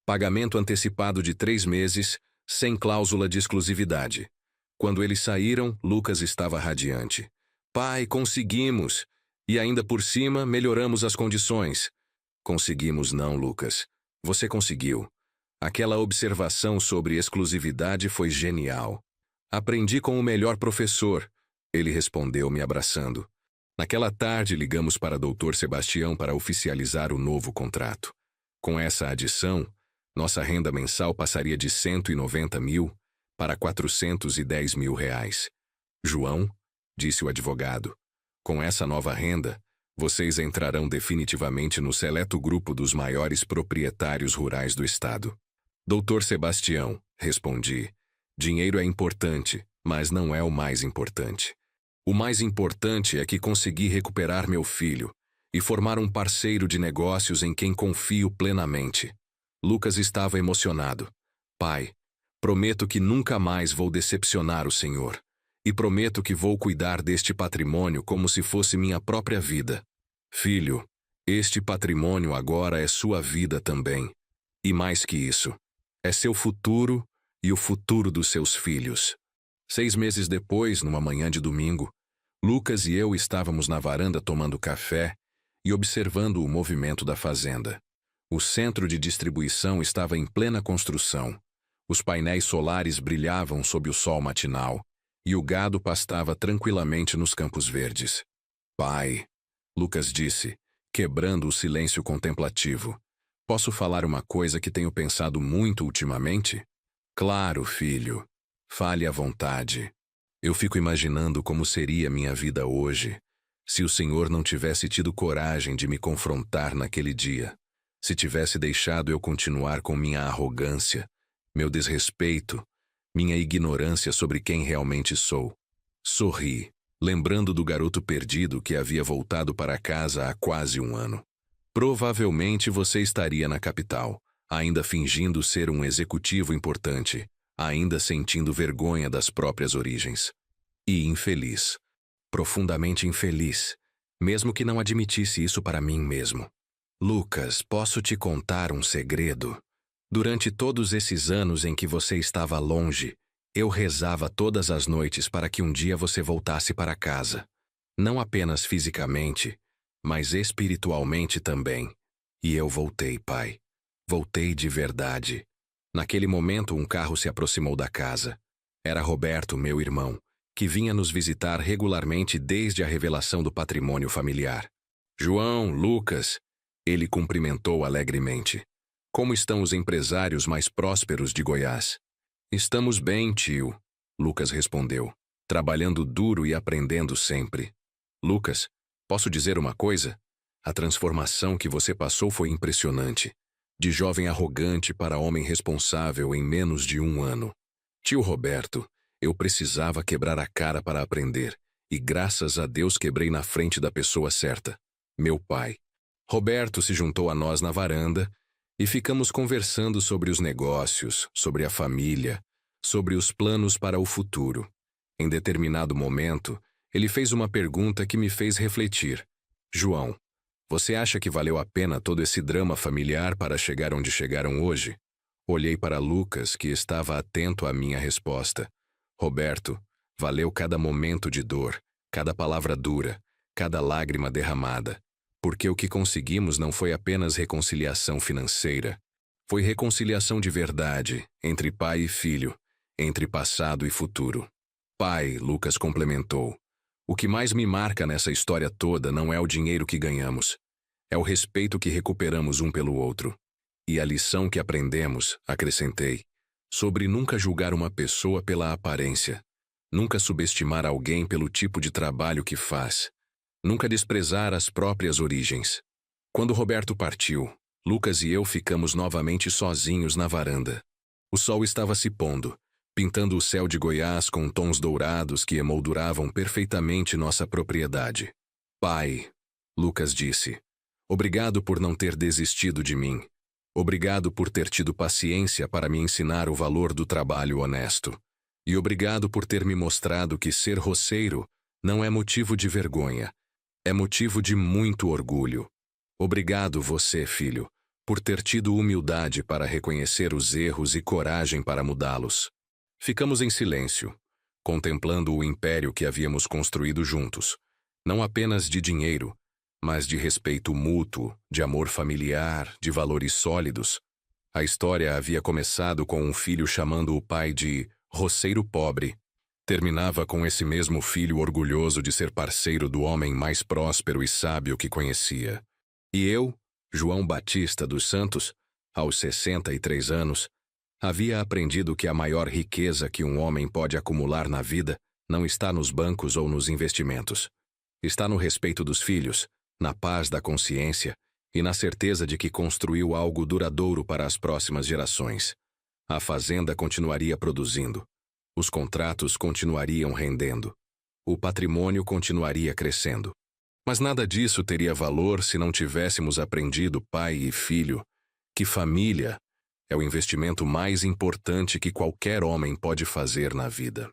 S1: pagamento antecipado de 3 meses, sem cláusula de exclusividade. Quando eles saíram, Lucas estava radiante. Pai, conseguimos! E ainda por cima, melhoramos as condições. Conseguimos não, Lucas. Você conseguiu. Aquela observação sobre exclusividade foi genial. Aprendi com o melhor professor, ele respondeu me abraçando. Naquela tarde, ligamos para Dr. Sebastião para oficializar o novo contrato. Com essa adição, nossa renda mensal passaria de 190 mil para 410 mil reais. João, disse o advogado, com essa nova renda, vocês entrarão definitivamente no seleto grupo dos maiores proprietários rurais do estado. Doutor Sebastião, respondi, dinheiro é importante, mas não é o mais importante. O mais importante é que consegui recuperar meu filho e formar um parceiro de negócios em quem confio plenamente. Lucas estava emocionado. Pai, prometo que nunca mais vou decepcionar o senhor. E prometo que vou cuidar deste patrimônio como se fosse minha própria vida. Filho, este patrimônio agora é sua vida também. E mais que isso, é seu futuro e o futuro dos seus filhos. 6 meses depois, numa manhã de domingo, Lucas e eu estávamos na varanda tomando café e observando o movimento da fazenda. O centro de distribuição estava em plena construção. Os painéis solares brilhavam sob o sol matinal e o gado pastava tranquilamente nos campos verdes. Pai, Lucas disse, quebrando o silêncio contemplativo, posso falar uma coisa que tenho pensado muito ultimamente? Claro, filho. Fale à vontade. Eu fico imaginando como seria minha vida hoje, se o Senhor não tivesse tido coragem de me confrontar naquele dia, se tivesse deixado eu continuar com minha arrogância, meu desrespeito, minha ignorância sobre quem realmente sou. Sorri, lembrando do garoto perdido que havia voltado para casa há quase 1 ano. Provavelmente você estaria na capital, ainda fingindo ser um executivo importante, ainda sentindo vergonha das próprias origens. E infeliz. Profundamente infeliz, mesmo que não admitisse isso para mim mesmo. Lucas, posso te contar um segredo? Durante todos esses anos em que você estava longe, eu rezava todas as noites para que um dia você voltasse para casa. Não apenas fisicamente, mas espiritualmente também. E eu voltei, pai. Voltei de verdade. Naquele momento, um carro se aproximou da casa. Era Roberto, meu irmão, que vinha nos visitar regularmente desde a revelação do patrimônio familiar. João, Lucas, ele cumprimentou alegremente. Como estão os empresários mais prósperos de Goiás? Estamos bem, tio, Lucas respondeu, trabalhando duro e aprendendo sempre. Lucas, posso dizer uma coisa? A transformação que você passou foi impressionante. De jovem arrogante para homem responsável em menos de 1 ano. Tio Roberto, eu precisava quebrar a cara para aprender, e graças a Deus quebrei na frente da pessoa certa, meu pai. Roberto se juntou a nós na varanda e ficamos conversando sobre os negócios, sobre a família, sobre os planos para o futuro. Em determinado momento, ele fez uma pergunta que me fez refletir. João, você acha que valeu a pena todo esse drama familiar para chegar onde chegaram hoje? Olhei para Lucas, que estava atento à minha resposta. Roberto, valeu cada momento de dor, cada palavra dura, cada lágrima derramada. Porque o que conseguimos não foi apenas reconciliação financeira. Foi reconciliação de verdade, entre pai e filho, entre passado e futuro. Pai, Lucas complementou. O que mais me marca nessa história toda não é o dinheiro que ganhamos. É o respeito que recuperamos um pelo outro. E a lição que aprendemos, acrescentei, sobre nunca julgar uma pessoa pela aparência. Nunca subestimar alguém pelo tipo de trabalho que faz. Nunca desprezar as próprias origens. Quando Roberto partiu, Lucas e eu ficamos novamente sozinhos na varanda. O sol estava se pondo, pintando o céu de Goiás com tons dourados que emolduravam perfeitamente nossa propriedade. Pai, Lucas disse, obrigado por não ter desistido de mim. Obrigado por ter tido paciência para me ensinar o valor do trabalho honesto. E obrigado por ter me mostrado que ser roceiro não é motivo de vergonha. É motivo de muito orgulho. Obrigado você, filho, por ter tido humildade para reconhecer os erros e coragem para mudá-los. Ficamos em silêncio, contemplando o império que havíamos construído juntos, não apenas de dinheiro, mas de respeito mútuo, de amor familiar, de valores sólidos. A história havia começado com um filho chamando o pai de roceiro pobre. Terminava com esse mesmo filho orgulhoso de ser parceiro do homem mais próspero e sábio que conhecia. E eu, João Batista dos Santos, aos 63 anos, havia aprendido que a maior riqueza que um homem pode acumular na vida não está nos bancos ou nos investimentos. Está no respeito dos filhos, na paz da consciência e na certeza de que construiu algo duradouro para as próximas gerações. A fazenda continuaria produzindo. Os contratos continuariam rendendo. O patrimônio continuaria crescendo. Mas nada disso teria valor se não tivéssemos aprendido, pai e filho, que família é o investimento mais importante que qualquer homem pode fazer na vida.